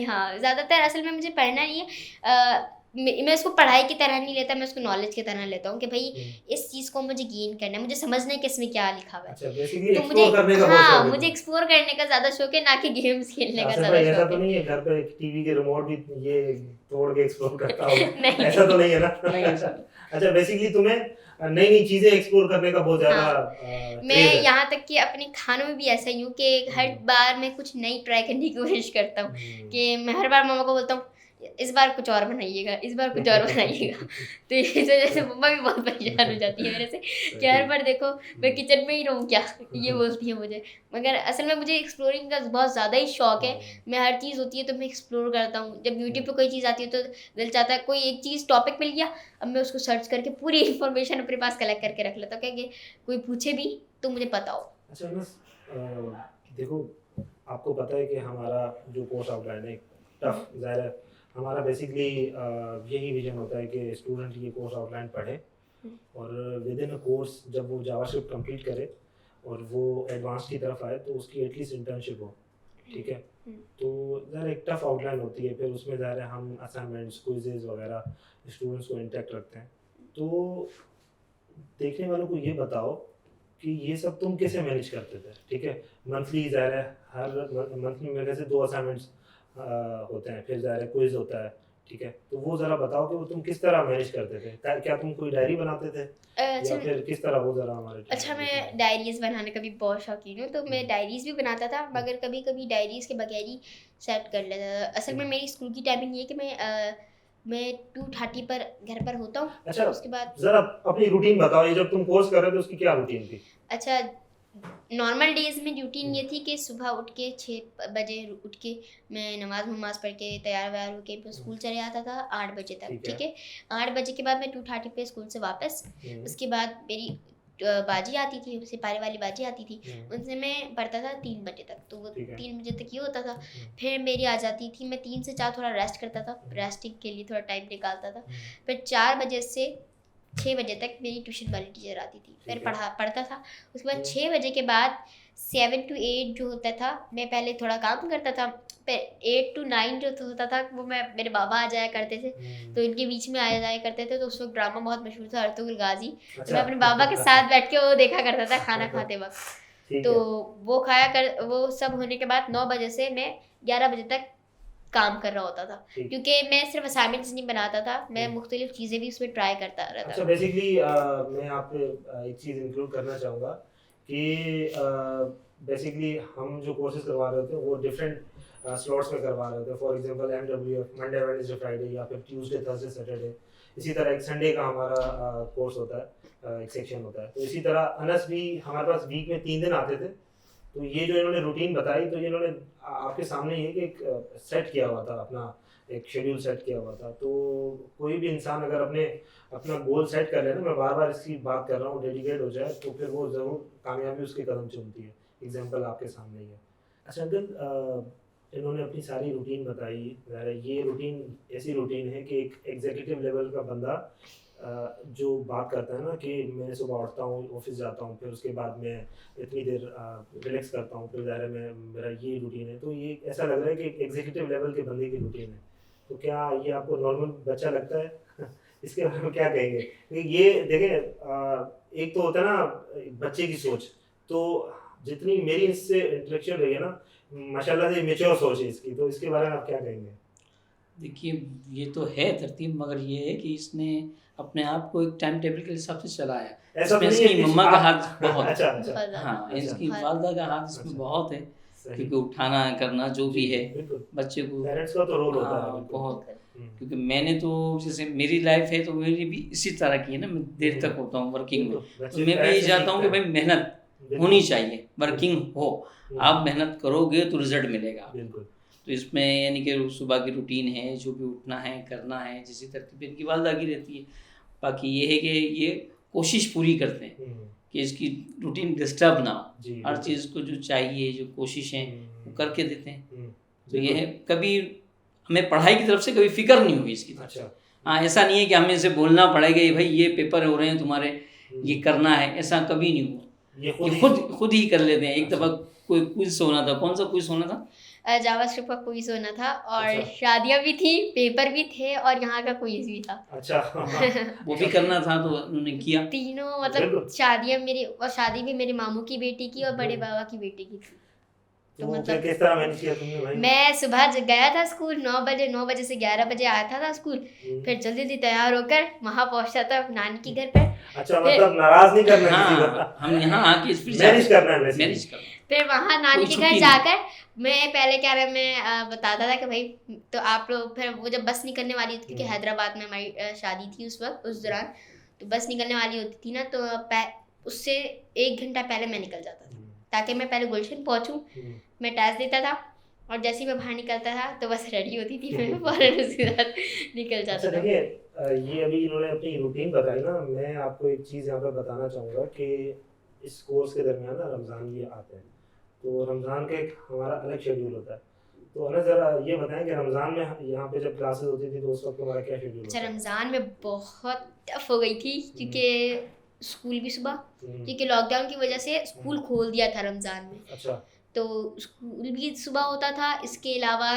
Speaker 3: हाँ, ज़्यादातर असल में मुझे पढ़ना नहीं है। मैं इसको पढ़ाई की तरह नहीं लेता, मैं उसको नॉलेज की तरह लेता हूँ कि भाई इस चीज़ को मुझे गेन करना है, मुझे समझना है कि इसमें क्या लिखा हुआ है।
Speaker 1: अच्छा,
Speaker 3: तो मुझे एक्सप्लोर करने का ज़्यादा शौक है, ना कि गेम्स खेलने का ज़्यादा शौक है।
Speaker 1: ऐसा तो नहीं है घर पे टीवी के रिमोट भी ये तोड़ के एक्सप्लोर करता हूँ? ऐसा तो नहीं है ना?
Speaker 2: नहीं ऐसा।
Speaker 1: अच्छा, बेसिकली तुम्हें नई नई चीजें एक्सप्लोर करने का बहुत ज्यादा
Speaker 3: मैं यहाँ तक कि अपने खानों में भी ऐसा ही हूँ कि हर बार मैं कुछ नई ट्राई करने की कोशिश करता हूँ, कि मैं हर बार मम्मा को बोलता हूँ इस बार कुछ और बनाइएगा, इस बार कुछ और बनाइएगा। तो इस वजह से मम्मा भी बहुत परेशान हो जाती है मेरे से कि हर बार देखो मैं किचन में ही रहूँ क्या, ये बोलती है मुझे। मगर असल में मुझे एक्सप्लोरिंग का बहुत ज़्यादा ही शौक है। मैं हर चीज़ होती है तो मैं एक्सप्लोर करता हूँ। जब यूट्यूब पे कोई चीज़ आती है तो दिल चाहता है कोई एक चीज़ टॉपिक मिल गया, अब मैं उसको सर्च करके पूरी इन्फॉर्मेशन अपने पास कलेक्ट करके रख लेता हूँ, क्या कोई पूछे भी तो मुझे पता हो।
Speaker 1: अच्छा बस देखो, आपको पता है कि हमारा जो कोर्स आउटलाइन है टफ, ज़ाहिर है हमारा बेसिकली यही विजन होता है कि स्टूडेंट ये कोर्स आउटलाइन पढ़े और विद इन अ कोर्स जब वो जावास्क्रिप्ट कंप्लीट करे और वो एडवांस की तरफ आए तो उसकी एटलीस्ट इंटर्नशिप हो, ठीक है। तो ज़ाहिर एक टफ आउटलाइन होती है, फिर उसमें ज़ाहिर है हम असाइनमेंट्स क्विजेज वगैरह स्टूडेंट्स को इंटरेक्ट रखते हैं। तो देखने वालों को ये बताओ कि ये सब तुम कैसे मैनेज करते थे, ठीक है। मंथली ज़ाहिर है हर मंथली मेरे से 2 असाइनमेंट्स होते हैं, फिर ज़ाहिर है क्विज होता है, ठीक है। तो वो ज़रा बताओ कि वो तुम किस तरह मैनेज करते थे, क्या तुम कोई डायरी बनाते थे या फिर किस तरह, वो ज़रा हमारे
Speaker 3: अच्छा, मैं डायरीज़ बनाने का भी बहुत शौकीन हूँ, तो मैं डायरीज़ भी बनाता था, मगर कभी कभी डायरीज़ के बगैर ही सेट कर लेता था। असल में मेरी स्कूल की टाइमिंग ये है कि मैं 2:30 पर घर पर होता हूँ।
Speaker 1: अच्छा,
Speaker 3: उसके बाद
Speaker 1: ज़रा अपनी रूटीन बताओ, ये जब तुम कोर्स कर रहे थे उसकी क्या रूटीन थी?
Speaker 3: अच्छा, नॉर्मल डेज़ में रूटीन ये थी कि सुबह उठ के 6 बजे उठ के मैं नमाज़ पढ़ के तैयार व्यार होके फिर स्कूल चले जाता था 8 बजे तक,
Speaker 1: ठीक है।
Speaker 3: ठीक है। 8 बजे के बाद मैं 2:30 पे स्कूल से वापस, उसके बाद मेरी बाजी आती थी, सिपाही वाली बाजी आती थी, उनसे मैं पढ़ता था 3 बजे तक, तो वो
Speaker 1: ठीक है।
Speaker 3: 3 बजे तक ये होता था। फिर मेरी आ जाती थी, मैं 3 से 4 थोड़ा रेस्ट करता था, रेस्टिंग के लिए थोड़ा टाइम निकालता था। फिर 4 बजे से 6 बजे तक मेरी ट्यूशन वाली टीचर आती थी, फिर पढ़ता था। उसके बाद 6 बजे के बाद 7 to 8 जो होता था, मैं पहले थोड़ा काम करता था, फिर 8 to 9 जो होता था वो मेरे बाबा आ जाया करते थे, तो इनके बीच में आ जाया करते थे। तो उस वक्त ड्रामा बहुत मशहूर था अर्तुगरुल गाजी, तो मैं अपने बाबा के साथ बैठ के वो देखा करता था खाना खाते वक्त। तो वो वो सब होने के बाद 9 बजे से मैं 11 बजे तक काम कर रहा होता था, क्योंकि मैं सिर्फ असाइनमेंट्स नहीं बनाता था, मैं मुख्तलिफ चीज़ें भी उसमें ट्राई करता रहता था।
Speaker 1: अच्छा, बेसिकली मैं आप पे एक चीज़ इंक्लूड करना चाहूँगा कि बेसिकली हम जो कोर्सेज करवा रहे होते हैं वो डिफरेंट स्लॉट्स में करवा रहे होते हैं। For example MWF Monday Wednesday Friday, या फिर ट्यूसडे थर्सडे सैटरडे, इसी तरह एक संडे का हमारा कोर्स होता है, एक सेक्शन होता है। तो इसी तरह अनस भी हमारे पास वीक में 3 दिन आते थे। तो ये जो इन्होंने रूटीन बताई, तो ये इन्होंने आपके सामने ये कि एक सेट किया हुआ था, अपना एक शेड्यूल सेट किया हुआ था। तो कोई भी इंसान अगर अपना गोल सेट कर ले ना, मैं बार बार इसकी बात कर रहा हूँ, डेडिकेट हो जाए, तो फिर वो ज़रूर कामयाबी उसके कदम चूमती है। एग्जाम्पल आपके सामने ही है। अच्छा अंकल, इन्होंने अपनी सारी रूटीन बताई, ये रूटीन ऐसी रूटीन है कि एक एग्जीक्यूटिव लेवल का बंदा जो बात करता है ना कि मैं सुबह उठता हूँ, ऑफिस जाता हूँ, फिर उसके बाद मैं इतनी देर रिलैक्स करता हूँ, फिर ज़ाहिर है मेरा ये रूटीन है। तो ये ऐसा लग रहा है कि एग्जीक्यूटिव लेवल के बंदे की रूटीन है। तो क्या ये आपको नॉर्मल बच्चा लगता है? इसके बारे में क्या कहेंगे? क्योंकि ये देखें, एक तो होता है ना बच्चे की सोच, तो जितनी मेरी इससे इंटरेक्शन रही है ना, माशाल्लाह से मेच्योर सोच है इसकी। तो इसके बारे में आप क्या कहेंगे?
Speaker 2: देखिए, ये तो है तरतीब, मगर ये है कि इसने अपने आप को एक टाइम टेबल के हिसाब से चलाया।
Speaker 1: ऐसा
Speaker 2: इसमें इसकी मम्मा का हाथ बहुत
Speaker 1: अच्छा,
Speaker 2: हाँ, इसकी वालदा का हाथ इसमें बहुत है, क्योंकि उठाना करना जो भी है बच्चे को,
Speaker 1: पेरेंट्स का तो रोल होता है
Speaker 2: बहुत। क्योंकि मैंने तो जैसे मेरी लाइफ है तो मेरी भी इसी तरह की है ना, मैं देर तक होता हूँ वर्किंग में, तो मैं भी यही चाहता हूँ कि भाई मेहनत होनी चाहिए, वर्किंग हो, आप मेहनत करोगे तो रिजल्ट मिलेगा। तो इसमें यानी कि सुबह की रूटीन है, जो भी उठना है करना है, जिसी तरतीब इनकी वालदा की रहती है। बाकी ये है कि ये कोशिश पूरी करते हैं कि इसकी रूटीन डिस्टर्ब ना हो, हर चीज़ को जो चाहिए, जो कोशिशें वो करके देते हैं। तो ये है, कभी हमें पढ़ाई की तरफ से कभी फिक्र नहीं हुई इसकी तरफ से। हाँ, ऐसा नहीं है कि हमें इसे बोलना पड़ेगा भाई ये पेपर हो रहे हैं तुम्हारे, ये करना है, ऐसा कभी नहीं हुआ। ये खुद ही कर लेते हैं। एक दफ़ा कोई क्विज होना था, कौन सा क्विज होना था?
Speaker 3: जावास्क्रिप्ट का क्विज होना था, और शादियाँ भी थी, पेपर भी थे, और यहाँ का क्विज भी था।
Speaker 1: अच्छा
Speaker 2: वो भी करना था तो उन्होंने किया।
Speaker 3: तीनों मतलब शादियाँ मेरी, और शादी भी मेरे मामू की बेटी की और बड़े बाबा की बेटी की थी।
Speaker 1: तो मतलब किस तरह मैनेज किया तुमने भाई?
Speaker 3: मैं सुबह गया था स्कूल 9 बजे से 11 बजे आया था स्कूल, फिर जल्दी तैयार होकर वहाँ पहुँचता था नानी के घर पर।
Speaker 1: अच्छा, मतलब नाराज नहीं करना किसी को,
Speaker 2: हम यहाँ आके
Speaker 1: मैनेज करना है,
Speaker 2: मैनेज करना।
Speaker 3: फिर वहाँ नानी के घर जाकर मैं पहले क्या रहा, मैं बताता था कि भाई तो आप लोग, फिर वो जब बस निकलने वाली थी, क्योंकि हैदराबाद में हमारी शादी थी उस वक्त, उस दौरान तो बस निकलने वाली होती थी ना, तो उससे 1 घंटा पहले मैं निकल जाता था, ताकि मैं पहले गुलशन पहुँचूँ। मैं टैक्स देता था, और जैसे ही मैं बाहर निकलता था तो बस रेडी होती थी, मैं फौरन उसके साथ निकल जाता था।
Speaker 1: देखिए, ये अभी इन्होंने अपनी रूटीन बताई ना, मैं आपको एक चीज़ यहाँ पर बताना चाहूँगा कि इस कोर्स के दरमियान ना रमज़ान ये आते हैं, तो रमज़ान का एक हमारा अलग शेड्यूल होता है। तो अना ज़रा ये बताएं कि रमज़ान में यहाँ पे जब क्लासेस होती थी तो उस वक्त हमारा क्या शेड्यूल
Speaker 3: होता है? रमज़ान में बहुत टफ हो गई थी, क्योंकि स्कूल भी सुबह, क्योंकि लॉकडाउन की वजह से स्कूल खोल दिया था रमज़ान में।
Speaker 1: अच्छा।
Speaker 3: तो स्कूल भी सुबह होता था, इसके अलावा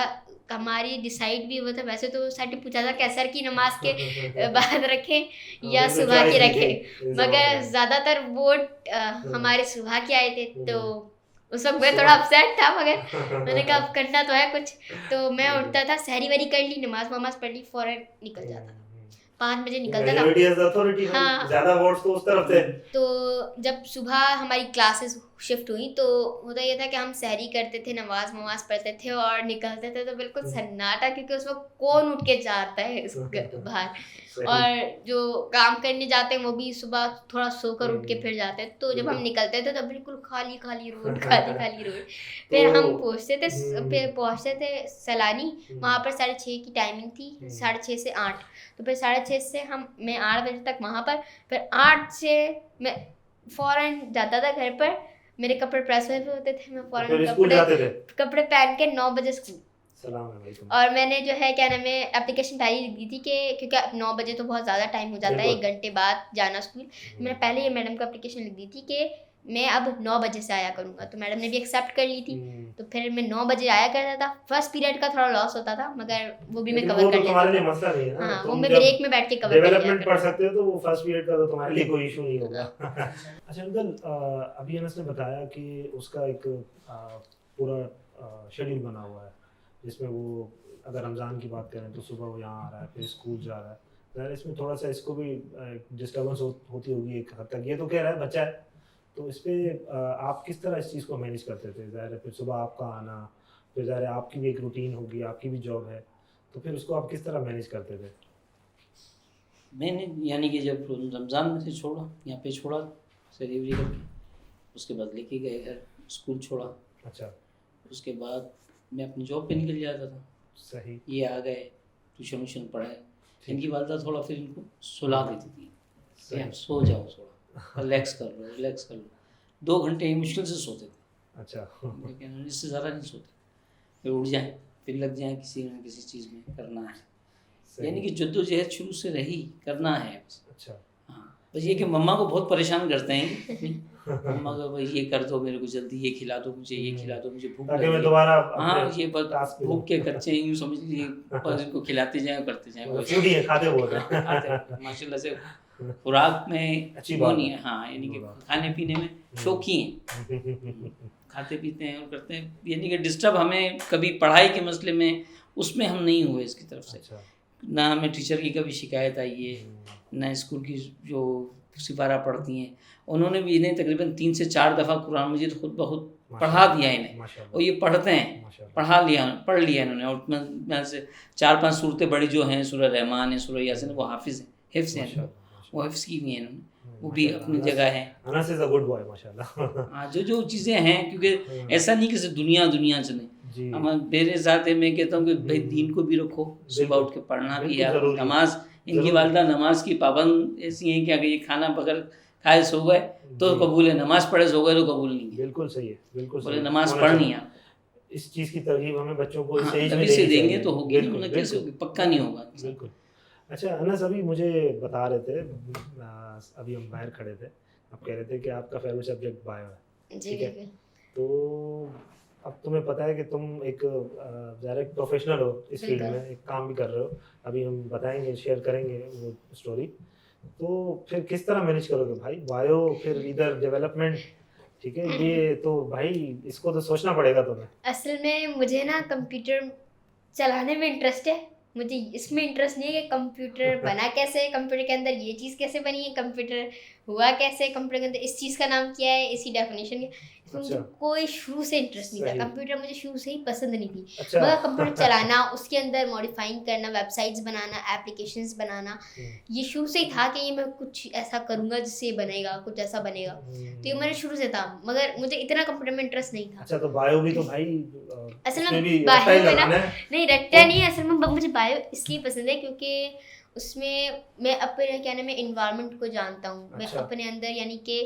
Speaker 3: हमारी डिसाइड भी हुआ था, वैसे तो सर ने पूछा था कि असर की नमाज के बाद रखें या सुबह की रखें, मगर ज़्यादातर वोट हमारे सुबह के आए थे, तो उस वक्त मैं थोड़ा अपसेट था, मगर मैंने कहा अब करना तो है कुछ। तो मैं उठता था, सहरी वरी कर ली, नमाज वमाज पढ़ ली, फौरन निकल जाता था, 5 बजे निकलता था। हाँ,
Speaker 1: ज़्यादा वोट्स तो उस तरफ थे।
Speaker 3: तो जब सुबह हमारी क्लासेस शिफ्ट हुई तो होता ये था कि हम सहरी करते थे, नमाज वमाज पढ़ते थे और निकलते थे, तो बिल्कुल सन्नाटा, क्योंकि उस वक्त कौन उठ के जाता है इस बाहर, और जो काम करने जाते हैं वो भी सुबह थोड़ा सोकर उठ के फिर जाते हैं, तो जब हम निकलते थे तो बिल्कुल खाली खाली रोड, खाली खाली रोड। फिर हम पहुँचते थे सैलानी, वहाँ पर 6:30 की टाइमिंग थी, 6:30 से 8, तो फिर 6:30 से मैं 8 बजे तक वहाँ पर, फिर 8 से मैं फ़ौरन जाता था घर पर, मेरे कपड़े प्रेस हुए होते थे, मैं फ़ौरन कपड़े पहन के 9 बजे स्कूल। और मैंने जो है क्या नाम है एप्लीकेशन पहले लिख दी थी कि क्योंकि 9 बजे तो बहुत ज़्यादा टाइम हो जाता है, 1 घंटे बाद जाना स्कूल, मैंने पहले ये मैडम को एप्लीकेशन लिख दी थी कि मैं अब 9 बजे से आया करूँगा, तो मैडम ने भी एक्सेप्ट कर ली थी, तो फिर मैं 9 बजे आया करता था। फर्स्ट पीरियड का थोड़ा लॉस होता था, मगर वो भी मैं कवर कर लेता था।
Speaker 1: मसला नहीं है ना,
Speaker 3: हाँ, वो मैं ब्रेक में बैठ के कवर कर लिया
Speaker 1: डेवलपमेंट पढ़ सकते हो, तो वो फर्स्ट पीरियड का तो तुम्हारे लिए कोई इशू नहीं होगा। अच्छा अंकल, अभी अनस ने बताया कि उसका एक पूरा शेड्यूल बना हुआ है, जिसमें वो अगर रमज़ान की बात करें तो सुबह वो यहाँ आ रहा है, फिर स्कूल जा रहा है, ज़ाहिर इसमें थोड़ा सा इसको भी डिस्टर्बेंस होती होगी एक हद तक। ये तो कह रहा है बच्चा है, तो इस पर आप किस तरह इस चीज़ को मैनेज करते थे? ज़ाहिर है फिर सुबह आपका आना, फिर ज़ाहिर है आपकी भी एक रूटीन होगी, आपकी भी जॉब है, तो फिर उसको आप किस तरह मैनेज करते थे?
Speaker 2: मैंने यानी कि जब रमज़ान में से छोड़ा, यहाँ पे छोड़ा डिलीवरी करके, उसके बाद लेके गए घर, स्कूल छोड़ा।
Speaker 1: अच्छा।
Speaker 2: उसके बाद मैं अपनी जॉब पे निकल जाता था।
Speaker 1: सही।
Speaker 2: ये आ गए, ट्यूशन पढ़ाए, इनकी वालदा थोड़ा फिर इनको सुला देती थी, आप सो जाओ, थोड़ा रिलैक्स कर लो। 2 घंटे मुश्किल से सोते थे।
Speaker 1: अच्छा।
Speaker 2: लेकिन इससे ज़्यादा नहीं सोते, फिर उठ जाएँ, फिर लग जाएँ किसी न किसी चीज़ में, करना है, यानी कि जद्दोजहद शुरू से रही, करना है।
Speaker 1: अच्छा।
Speaker 2: हाँ, बस ये कि मम्मा को बहुत परेशान करते हैं मम्मा को भाई ये कर दो मेरे को, जल्दी ये खिला दो मुझे, ये खिला दो मुझे, भूख लगी है।
Speaker 1: दोबारा
Speaker 2: हाँ, ये बस भूख के कच्चे यूँ समझ लीजिए, बस इनको खिलाते जाएं, करते जाएं,
Speaker 1: खाते बोल रहे हैं।
Speaker 2: माशाल्लाह से खुराक में
Speaker 1: अच्छी
Speaker 2: वो
Speaker 1: बात
Speaker 2: नहीं है। हाँ, यानी कि खाने पीने में शौकी हैं, खाते पीते हैं और करते हैं, यानी कि डिस्टर्ब हमें कभी पढ़ाई के मसले में उसमें हम नहीं हुए इसकी तरफ से।
Speaker 1: अच्छा।
Speaker 2: ना हमें टीचर की कभी शिकायत आई है, ना स्कूल की जो सिपारा पढ़ती हैं, उन्होंने भी इन्हें तकरीबन 3 से 4 दफ़ा कुरान मजीद खुद बहुत पढ़ा दिया इन्हें, और ये पढ़ते हैं, पढ़ लिया इन्होंने, और मैं से 4-5 सूरतें बड़ी जो हैं, सूरह रहमान है, सूरह यासीन, वो हाफिज़ हैं, हिफ्ज़ हैं, वो हिफ्ज़ की भी हैं इन्होंने, वो भी अपनी जगह है।
Speaker 1: Anas is a good boy माशाल्लाह।
Speaker 2: हाँ, जो चीज़ें हैं, क्योंकि ऐसा नहीं कि सिर्फ दुनिया चले, हम मेरे साथ है, मैं कहता हूँ कि भाई दीन को भी रखो, सुबह उठ के पढ़ना भी है, नमाज, इनकी वालिदा नमाज की पाबंद ऐसी हैं कि अगर ये खाना बगैर खाए सो गए तो कबूल है, नमाज पढ़े सो गए तो कबूल नहीं है।
Speaker 1: बिल्कुल सही है, बिल्कुल
Speaker 2: बोले नमाज पढ़नी है।
Speaker 1: इस चीज़ की तरगीब हमें बच्चों को
Speaker 2: इस एज में देंगे तो होगी, ना कैसे होगी, पक्का नहीं होगा।
Speaker 1: बिल्कुल। अच्छा अनस, अभी मुझे बता रहे थे, अभी हम बाहर खड़े थे, आप कह रहे थे कि आपका फेवरेट सब्जेक्ट बायो है, ठीक है, तो अब तुम्हें पता है कि तुम एक डायरेक्ट प्रोफेशनल हो इस फील्ड में, एक काम भी कर रहे हो, अभी हम बताएंगे, शेयर करेंगे वो स्टोरी, तो फिर किस तरह मैनेज करोगे भाई, बायो फिर इधर डेवलपमेंट, ठीक है, ये तो भाई इसको तो सोचना पड़ेगा तुम्हें।
Speaker 3: असल में मुझे ना कंप्यूटर चलाने में इंटरेस्ट है, मुझे इसमें इंटरेस्ट नहीं है कि कंप्यूटर बना कैसे, कंप्यूटर के अंदर ये चीज़ कैसे बनी है, कंप्यूटर हुआ कैसे, कंप्यूटर के अंदर इस चीज़ का नाम क्या है, इसकी डेफिनेशन क्या, इसमें मुझे कोई शुरू से इंटरेस्ट नहीं था, कंप्यूटर मुझे शुरू से ही पसंद नहीं थी। मगर कंप्यूटर चलाना, उसके अंदर मॉडिफाइंग करना, वेबसाइट्स बनाना, एप्लीकेशंस बनाना, ये शुरू से ही था कि ये मैं कुछ ऐसा करूँगा जिससे ये बनेगा, कुछ ऐसा बनेगा, तो ये मेरे शुरू से था, मगर मुझे इतना कंप्यूटर में इंटरेस्ट नहीं था।
Speaker 1: अच्छा, तो बायो भी तो भाई
Speaker 3: असल में बायो में ना नहीं रट्टा नहीं है, असल में मुझे बायो इसलिए पसंद है क्योंकि उसमें मैं अपने क्या नाम है एनवायरनमेंट को जानता हूँ, मैं अपने अंदर यानी कि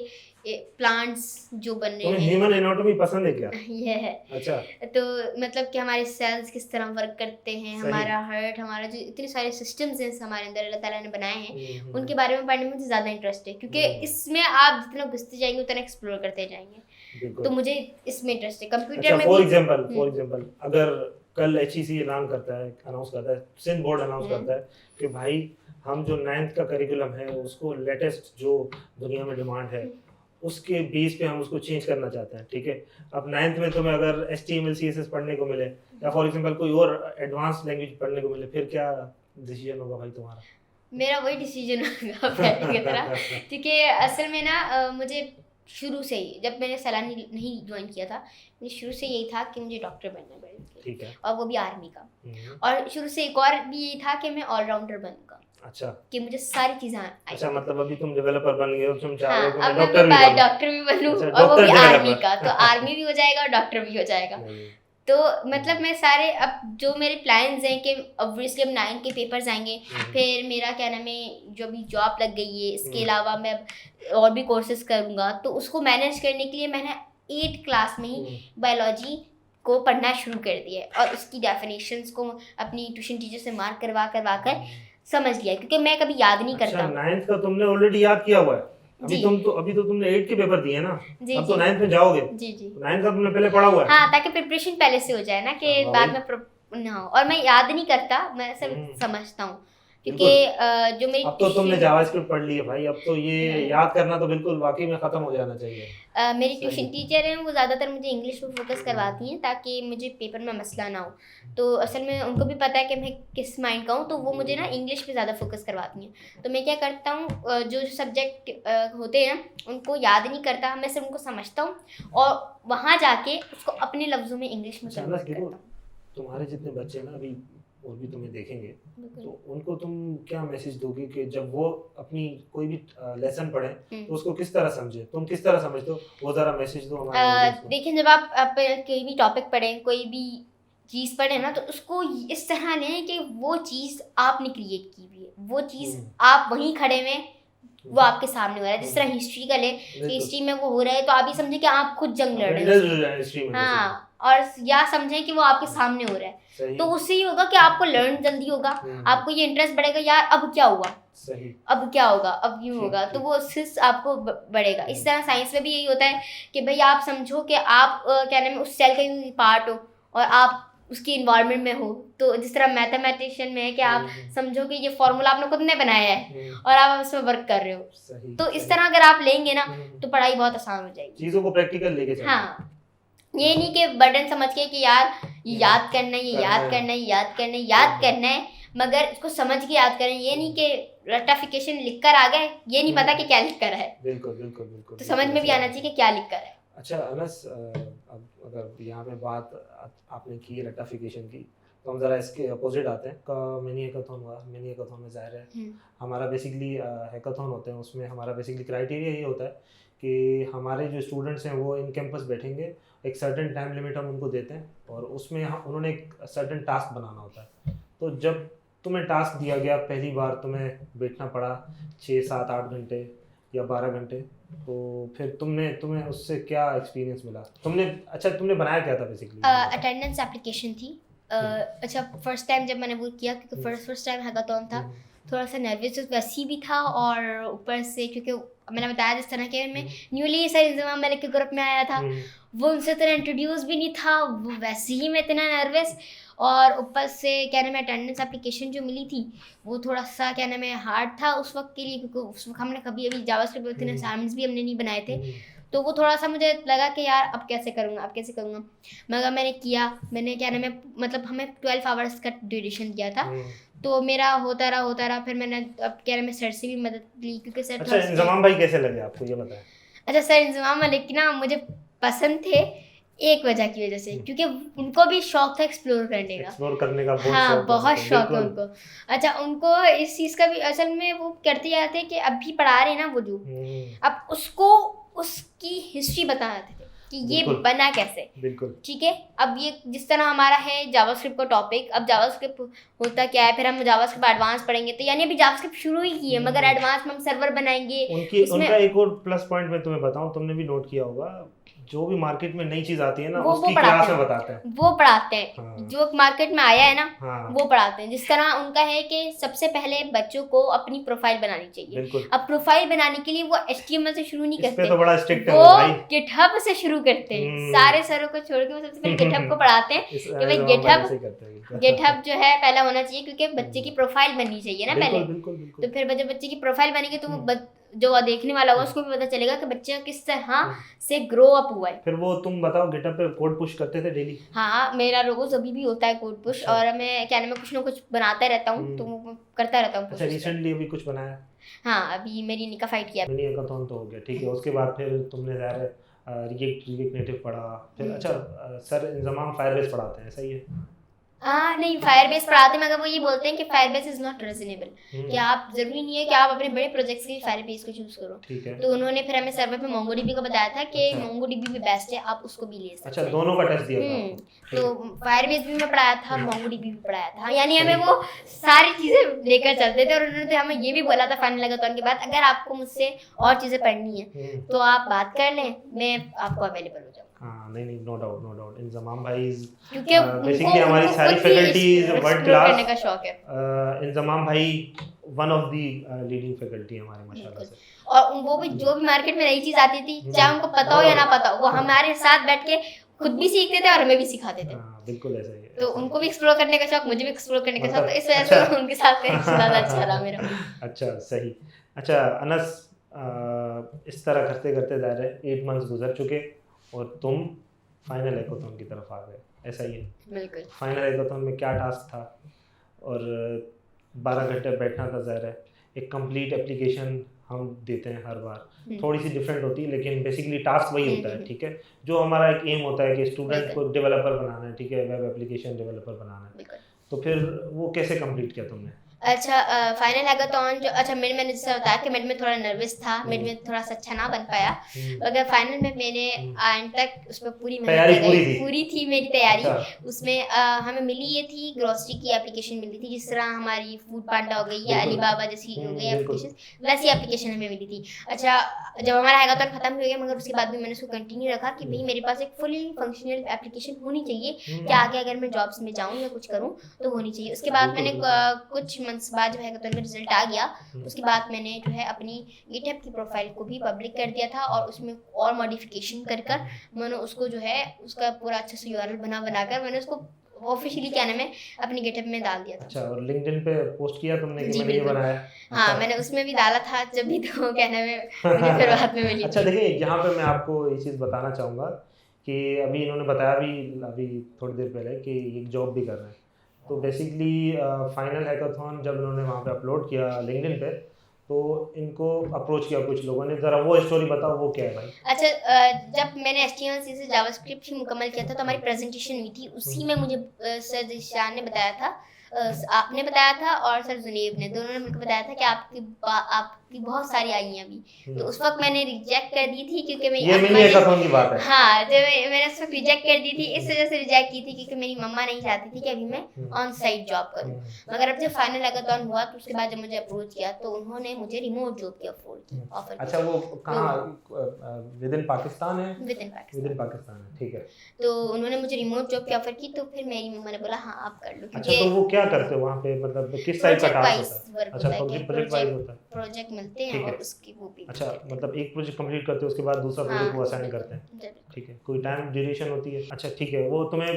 Speaker 3: प्लांट्स जो बन रहे हैं,
Speaker 1: ह्यूमन एनाटॉमी पसंद है क्या?
Speaker 3: ये है।
Speaker 1: अच्छा, तो
Speaker 3: मतलब कि हमारे सेल्स किस तरह वर्क करते हैं, हमारा हार्ट, हमारा जो इतने सारे सिस्टम्स हैं हमारे अंदर अल्लाह ताला ने बनाए हैं, उनके बारे में पढ़ने में मुझे ज़्यादा इंटरेस्ट है, क्योंकि इसमें आप जितना घुसते जाएंगे उतना एक्सप्लोर करते जाएंगे।
Speaker 1: बिल्कुल।
Speaker 3: तो मुझे इसमें इंटरेस्ट है कंप्यूटर
Speaker 1: अच्छा,
Speaker 3: में
Speaker 1: फॉर
Speaker 3: भी।
Speaker 1: एग्जांपल अगर कल HEC ऐलान करता है, अनाउंस करता है, सिंध बोर्ड अनाउंस करता है कि भाई हम जो 9th का करिकुलम है उसको लेटेस्ट जो दुनिया में डिमांड है उसके बेस पे हम उसको चेंज करना चाहते हैं, ठीक है। अब 9th में तुम्हें अगर HTML CSS पढ़ने को मिले या फॉर एग्जांपल कोई और एडवांस लैंग्वेज पढ़ने को मिले, फिर क्या डिसीजन होगा भाई तुम्हारा?
Speaker 3: मेरा वही डिसीजन होगा पहले की तरह, क्योंकि असल में ना मुझे शुरू से ही जब मैंने सैलानी नहीं ज्वाइन किया था, मुझे शुरू से यही था कि मुझे डॉक्टर बनना है,
Speaker 1: ठीक है,
Speaker 3: और वो भी आर्मी का। और शुरू से एक और भी यही था कि मैं ऑलराउंडर बनूंगा,
Speaker 1: अच्छा,
Speaker 3: कि मुझे सारी चीजें
Speaker 1: अच्छा, मतलब अभी तुम डेवलपर बन गए हो, तुम चाह रहे हो कि
Speaker 3: हाँ,
Speaker 1: मैं
Speaker 3: अब
Speaker 1: डॉक्टर भी बनूं।
Speaker 3: डॉक्टर भी बनूं,
Speaker 1: अच्छा,
Speaker 3: और वो भी
Speaker 1: डॉक्टर
Speaker 3: आर्मी
Speaker 1: developer।
Speaker 3: का, तो आर्मी भी हो जाएगा और डॉक्टर भी हो जाएगा।
Speaker 1: नहीं,
Speaker 3: तो मतलब मैं सारे अब जो मेरे प्लान्स हैं कि ऑब्वियसली अब 9 के पेपर्स आएंगे, फिर मेरा क्या नाम है जो भी जॉब लग गई है, इसके अलावा मैं अब और भी कोर्सेज करूँगा, तो उसको मैनेज करने के लिए मैंने 8th क्लास में ही बायोलॉजी को पढ़ना शुरू कर दिया है, और उसकी डेफिनेशंस को अपनी ट्यूशन टीचर से मार्क करवा कर समझ लिया, क्योंकि मैं कभी याद नहीं करता।
Speaker 1: 9th का तुमने ऑलरेडी याद किया हुआ है। अभी तो तुमने 8 के पेपर दिए ना, अब तो 9th में जाओगे।
Speaker 3: जी
Speaker 1: 9th का तुमने पहले पढ़ा हुआ है।
Speaker 3: हाँ, ताकि प्रिपरेशन पहले से हो जाए ना, कि बाद में ना हो। और मैं याद नहीं करता, मैं सिर्फ समझता हूँ, क्योंकि जो मेरी
Speaker 1: अब तो तुमने जावास्क्रिप्ट पढ़ ली है भाई, अब तो ये याद करना तो बिल्कुल वाकई में खत्म हो जाना चाहिए।
Speaker 3: मेरी ट्यूशन टीचर हैं, वो ज़्यादातर मुझे इंग्लिश पे फोकस करवाती हैं ताकि मुझे पेपर में मसला ना हो। तो असल में उनको भी पता है कि मैं किस माइंड का हूँ, तो वो मुझे ना इंग्लिश पे ज़्यादा फोकस करवाती हैं। तो मैं क्या करता हूँ, जो सब्जेक्ट होते हैं उनको याद नहीं करता, मैं सिर्फ उनको समझता हूँ और वहाँ जाके उसको अपने लफ्ज़ों में इंग्लिश में कन्वर्ट करता हूँ।
Speaker 1: तुम्हारे जितने बच्चे ना अभी और भी तुम्हें देखेंगे, तो उनको तुम क्या मैसेज दोगे कि जब वो अपनी कोई भी लेसन पढ़े तो उसको किस तरह समझे, तुम किस तरह समझते हो, वो जरा मैसेज दो हमारे ऑडियंस को।
Speaker 3: देखिए, जब आप कोई भी टॉपिक पढ़ें, कोई भी चीज़ पढ़े ना, तो उसको इस तरह लें कि वो चीज़ आपने क्रिएट की हुई है, वो चीज़ आप वहीं खड़े में वो आपके सामने हो रहा है। जिस तरह हिस्ट्री का ले, हिस्ट्री में वो हो रहा है तो आप ही समझे कि आप खुद जंग लड़ रहे हैं, हाँ, और या समझें कि वो आपके सामने हो रहा है, तो उससे ही होगा कि आपको लर्न जल्दी होगा, आपको ये इंटरेस्ट बढ़ेगा, यार अब क्या हुआ, अब क्या होगा, अब यूँ होगा, तो वो उससे आपको बढ़ेगा। इस तरह साइंस में भी यही होता है कि भाई आप समझो कि आप क्या नाम है उस सेल का ही पार्ट हो और आप उसकी इन्वायरमेंट में हो। तो जिस तरह मैथमेटिशियन में है कि आप समझो कि ये फॉर्मूला आपने खुद ने बनाया है और आप उसमें वर्क कर रहे हो, तो इस तरह अगर आप लेंगे ना तो पढ़ाई बहुत आसान हो जाएगी,
Speaker 1: चीज़ों को प्रैक्टिकल लेके चलना।
Speaker 3: हाँ, ये नहीं कि बर्डन समझ के कि यार ये याद करना है, ये याद करना है, याद करना है, याद करना है, मगर इसको समझ के याद करें। ये नहीं कि रटिफिकेशन लिख कर आ गए, ये नहीं पता कि क्या लिख कर है।
Speaker 1: बिल्कुल बिल्कुल बिल्कुल,
Speaker 3: तो समझ में भी आना चाहिए कि क्या लिख कर है।
Speaker 1: अच्छा अनस, अब अगर यहाँ पे बात आपने की रटिफिकेशन की, तो हम ज़रा इसके अपोजिट आते हैं। का मिनी हैकाथॉन हुआ, मिनी हैकाथॉन में ज़ाहिर है हमारा बेसिकली हैकाथॉन होते हैं, उसमें हमारा बेसिकली क्राइटेरिया ये होता है कि हमारे जो स्टूडेंट्स हैं वो इन कैंपस बैठेंगे, एक सर्टेन टाइम लिमिट हम उनको देते हैं और उसमें उन्होंने एक सर्टेन टास्क बनाना होता है। तो जब तुम्हें टास्क दिया गया, पहली बार तुम्हें बैठना पड़ा 6, 7, 8 घंटे या 12 घंटे, तो फिर तुम्हें उससे क्या एक्सपीरियंस मिला? तुमने बनाया क्या था बेसिकली?
Speaker 3: अटेंडेंस एप्लीकेशन थी। अच्छा, फर्स्ट टाइम जब मैंने वो किया, क्योंकि फर्स्ट टाइम हैकाथॉन था, थोड़ा सा नर्वस वैसी भी था, और ऊपर से क्योंकि मैंने बताया जिस तरह के मैं न्यूली सर इंजमाम मलिक के ग्रुप में आया था, वो उनसे तरह इंट्रोड्यूस भी नहीं था, वो वैसे ही मैं इतना नर्वस, और ऊपर से क्या नाम है अटेंडेंस एप्लीकेशन जो मिली थी वो थोड़ा सा क्या नाम है हार्ड था उस वक्त के लिए, क्योंकि उस वक्त हमने कभी अभी जावास्क्रिप्ट इतने असाइनमेंट्स भी हमने नहीं बनाए थे, तो वो थोड़ा सा मुझे लगा कि यार अब कैसे करूँगा, मगर मैंने किया। मैंने क्या नाम है मतलब हमें 12 आवर्स का ड्यूरेशन दिया था, तो मेरा होता रहा, फिर मैंने अब क्या नाम है सर से भी मदद ली, क्योंकि सर
Speaker 1: अच्छा इंजमाम भाई कैसे लगे आपको ये बताएं?
Speaker 3: अच्छा, सर इंजमाम मलिक ना मुझे पसंद थे एक वजह की वजह से, क्योंकि उनको भी शौक था एक्सप्लोर करने का हाँ, बहुत शौक है उनको। अच्छा, उनको इस चीज़ का भी असल में वो करते जाते कि अभी पढ़ा रहे ना वो जो, अब उसको उसकी हिस्ट्री बताते थे कि ये बना कैसे, ठीक है। अब ये जिस तरह हमारा है जावास्क्रिप्ट का टॉपिक, अब जावास्क्रिप्ट होता क्या है, फिर हम जावास्क्रिप्ट एडवांस पढ़ेंगे, तो यानी अभी जावास्क्रिप्ट शुरू ही की है, मगर एडवांस में हम सर्वर बनाएंगे।
Speaker 1: उनका एक और प्लस पॉइंट मैं तुम्हें बताऊं, तुमने भी नोट किया होगा, जो भी मार्केट में नई चीज आती है ना
Speaker 3: वो
Speaker 1: उसकी
Speaker 3: पढ़ाते
Speaker 1: क्लास
Speaker 3: हैं।
Speaker 1: में बताते हैं।
Speaker 3: वो पढ़ाते हैं,
Speaker 1: हाँ।
Speaker 3: जो मार्केट में आया है ना
Speaker 1: हाँ
Speaker 3: वो पढ़ाते हैं। जिस तरह उनका है कि सबसे पहले बच्चों को अपनी प्रोफाइल बनानी चाहिए।
Speaker 1: बिल्कुल,
Speaker 3: अब प्रोफाइल बनाने के लिए वो HTML से शुरू नहीं
Speaker 1: इस पे
Speaker 3: करते,
Speaker 1: तो बड़ा स्ट्रिक्ट है
Speaker 3: वो
Speaker 1: वो भाई।
Speaker 3: GitHub से शुरू करते हैं।
Speaker 1: हम्म।
Speaker 3: सारे सरों को छोड़ के वो सबसे पहले GitHub को पढ़ाते हैं
Speaker 1: इस
Speaker 3: कि भाई
Speaker 1: जवाब
Speaker 3: GitHub
Speaker 1: ऐसे ही करते हैं, बिल्कुल।
Speaker 3: GitHub जो है पहला होना चाहिए, क्योंकि बच्चे की प्रोफाइल बननी चाहिए ना
Speaker 1: बिल्कुल
Speaker 3: पहले।
Speaker 1: बिल्कुल बिल्कुल।
Speaker 3: तो फिर जब बच्चे की प्रोफाइल बनेगी तो वो जो देखने वाला होगा उसको भी पता चलेगा कि बच्चा किस तरह से ग्रो अप हुआ है।
Speaker 1: फिर वो तुम बताओ गिटहब पे कोड पुश करते थे डेली?
Speaker 3: हाँ, मेरा रोज अभी भी होता है कोड पुश।
Speaker 1: अच्छा।
Speaker 3: और मैं क्या नाम है कुछ ना कुछ बनाता रहता हूँ, तो वो करता रहता हूँ
Speaker 1: अच्छा,
Speaker 3: push।
Speaker 1: रिसेंटली अभी कुछ बनाया?
Speaker 3: हाँ, अभी मेरी निका फाइट किया।
Speaker 1: मिनी हैकाथॉन तो हो गया, ठीक है। उसके बाद फिर तुमने ज़ाहिर रिएक्ट नेटिव पढ़ा फिर। अच्छा सर इंजमाम फायरबेस पढ़ाते हैं, सही है?
Speaker 3: हाँ नहीं, फायरबेस पढ़ाते हैं, मगर वो ये बोलते हैं कि फायरबेस इज नॉट रीजनेबल, कि आप जरूरी नहीं है कि आप अपने बड़े प्रोजेक्ट्स के लिए फायरबेस को चूज करो।
Speaker 1: ठीक है।
Speaker 3: तो उन्होंने फिर हमें सर्वर पे मोंगोडीबी का बताया था कि
Speaker 1: अच्छा।
Speaker 3: मोंगोडीबी भी बेस्ट है, आप उसको भी ले सकते
Speaker 1: अच्छा,
Speaker 3: हैं।
Speaker 1: दोनों का टेस्ट दिया था आपको? ठीक
Speaker 3: तो
Speaker 1: है।
Speaker 3: फायरबेस भी मैं पढ़ाया था, मोंगोडीबी भी पढ़ाया था, यानी हमें वो सारी चीजें लेकर चलते थे। और उन्होंने हमें ये भी बोला था फाइनल हैकाथॉन के बाद, अगर आपको मुझसे और चीजें पढ़नी है तो आप बात कर लें, मैं आपको अवेलेबल हो जाऊँ।
Speaker 1: हाँ नहीं, नो डाउट। इंजमाम भाई
Speaker 3: क्योंकि
Speaker 1: बेसिकली हमारी सारी फैकल्टीज वर्ल्ड
Speaker 3: करने
Speaker 1: क्लास।
Speaker 3: का शौक है।
Speaker 1: इंजमाम भाई one of the leading faculty हमारे माशाल्लाह से।
Speaker 3: और वो भी जो भी मार्केट में नई चीज आती थी, चाहे उनको पता हो या ना पता हो, वो हमारे साथ बैठ के खुद भी सीखते थे और हमें भी सिखाते थे।
Speaker 1: हाँ बिल्कुल ऐसा ही है।
Speaker 3: तो उनको भी एक्सप्लोर करने का शौक, मुझे भी एक्सप्लोर करने का शौक, तो इस वजह
Speaker 1: अच्छा।
Speaker 3: से उनके साथ में ज़्यादा अच्छा रहा मेरा।
Speaker 1: अच्छा सही। अच्छा अनस, इस तरह करते करते ज़ाहिर है 8 मंथ्स गुजर चुके और तुम फाइनल हैकाथॉन की तरफ आ गए, ऐसा ही है?
Speaker 3: बिल्कुल।
Speaker 1: फाइनल हैकाथॉन में क्या टास्क था? और 12 घंटे बैठना था ज़ाहिर है। एक कंप्लीट एप्लीकेशन हम देते हैं हर बार, थोड़ी सी डिफरेंट होती है लेकिन बेसिकली टास्क वही होता है, ठीक है। जो हमारा एक एम होता है कि स्टूडेंट को डेवलपर बनाना है, ठीक है, वेब एप्लीकेशन डेवलपर बनाना है। तो फिर वो कैसे कंप्लीट किया तुमने?
Speaker 3: अच्छा, फाइनल हैकाथॉन जो, अच्छा मैंने जैसा बताया कि मिड में थोड़ा नर्वस था, मिड में थोड़ा सा अच्छा ना बन पाया, मगर फाइनल में मैंने एंड तक उस पर पूरी
Speaker 1: तैयारी
Speaker 3: पूरी थी मेरी तैयारी।
Speaker 1: अच्छा।
Speaker 3: उसमें हमें मिली ये थी ग्रोसरी की एप्लीकेशन मिली थी, जिस तरह हमारी फूड पांडा हो गई या
Speaker 1: बिल्कुल।
Speaker 3: अलीबाबा जैसी हो गई
Speaker 1: बिल्कुल।
Speaker 3: एप्लीकेशन, वैसी एप्लीकेशन हमें मिली थी। अच्छा, जब हमारा हैकाथॉन खत्म हो गया, मगर उसके बाद भी मैंने उसको कंटिन्यू रखा कि भाई मेरे पास एक फुली फंक्शनल एप्लीकेशन होनी चाहिए कि आगे अगर मैं जॉब्स में जाऊँ या कुछ करूँ तो होनी चाहिए। उसके बाद मैंने कुछ मंथ्स बाद जो हैकाथॉन का रिजल्ट आ गया, उसके बाद मैंने जो है अपनी गिटहब की प्रोफाइल को भी पब्लिक कर दिया था, और उसमें और मॉडिफिकेशन कर मैंने उसको जो है उसका पूरा अच्छा सा यूआरएल बनाकर मैंने उसको ऑफिशियली क्या नाम है अपनी गिटहब में डाल दिया था।
Speaker 1: अच्छा, और लिंक्डइन पे पोस्ट किया तुमने कि
Speaker 3: जी,
Speaker 1: मैंने ये
Speaker 3: बिल्कुल।
Speaker 1: बनाया?
Speaker 3: हाँ,
Speaker 1: अच्छा।
Speaker 3: मैंने उसमें भी डाला था, जब भी तो क्या नाम है मुझे फिर बाद में मिली।
Speaker 1: अच्छा देखिए, यहाँ पे मैं आपको ये चीज़ बताना चाहूँगा कि अभी इन्होंने बताया भी अभी थोड़ी देर पहले कि एक जॉब भी कर रहे हैं। तो बेसिकली फाइनल हैकाथॉन जब इन्होंने वहाँ पे अपलोड किया लिंक्डइन पे, तो इनको अप्रोच किया कुछ लोगों ने। ज़रा वो स्टोरी बताओ, वो क्या है भाई?
Speaker 3: अच्छा, जब मैंने HTML से जावास्क्रिप्ट ही मुकम्मल किया था तो हमारी प्रेजेंटेशन हुई थी, उसी में मुझे सर जिशान ने बताया था, आपने बताया था और सर जुनेब ने, दोनों ने मुझे बताया था कि आपकी बहुत सारी आई हैं अभी। तो उस वक्त मैंने रिजेक्ट कर दी थी क्योंकि मैं
Speaker 1: ये मिनी हैकाथॉन की बात है।
Speaker 3: हाँ, जब मैंने उस वक्त रिजेक्ट कर दी थी, इस वजह से रिजेक्ट की थी क्योंकि मेरी मम्मा नहीं चाहती थी कि अभी मैं ऑन साइट जॉब करूँ। मगर अब जब फाइनल हैकाथॉन हुआ तो उसके बाद जब मुझे अप्रोच किया तो उन्होंने मुझे रिमोट जॉब की ऑफर।
Speaker 1: अच्छा, वो कहाँ, विद इन पाकिस्तान है?
Speaker 3: विद इन
Speaker 1: पाकिस्तान है, ठीक है।
Speaker 3: तो उन्होंने मुझे रिमोट जॉब की ऑफर की, तो फिर मेरी मम्मा ने बोला हाँ आप कर लो।
Speaker 1: अच्छा, तो वो क्या करते हो वहाँ पे, मतलब किस टाइप का टास्क होता है? अच्छा, प्रोजेक्ट वाइज होता है,
Speaker 3: प्रोजेक्ट मिलते
Speaker 1: ठीक
Speaker 3: हैं
Speaker 1: है।
Speaker 3: और उसकी वो भी।
Speaker 1: अच्छा, मतलब एक प्रोजेक्ट कंप्लीट करते हो उसके बाद दूसरा प्रोजेक्ट वो असाइन करते हैं, ठीक है। कोई टाइम ड्यूरेशन होती है? अच्छा ठीक है, वो तुम्हें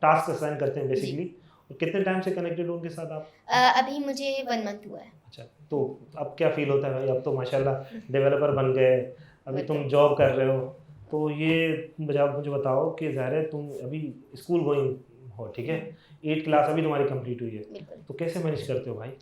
Speaker 1: टास्क असाइन करते हैं बेसिकली। कितने टाइम से कनेक्टेड हो उनके साथ आप?
Speaker 3: अभी मुझे 1 मंथ हुआ है।
Speaker 1: अच्छा, तो अब क्या फील होता है भाई? अब तो माशाल्लाह डेवलपर बन गए, अभी तुम जॉब कर रहे हो, तो ये मुझे बताओ कि ज़ाहिर है तुम अभी स्कूल गोइंग हो, ठीक है, 8 क्लास अभी तुम्हारी कंप्लीट हुई है, तो कैसे मैनेज करते हो भाई?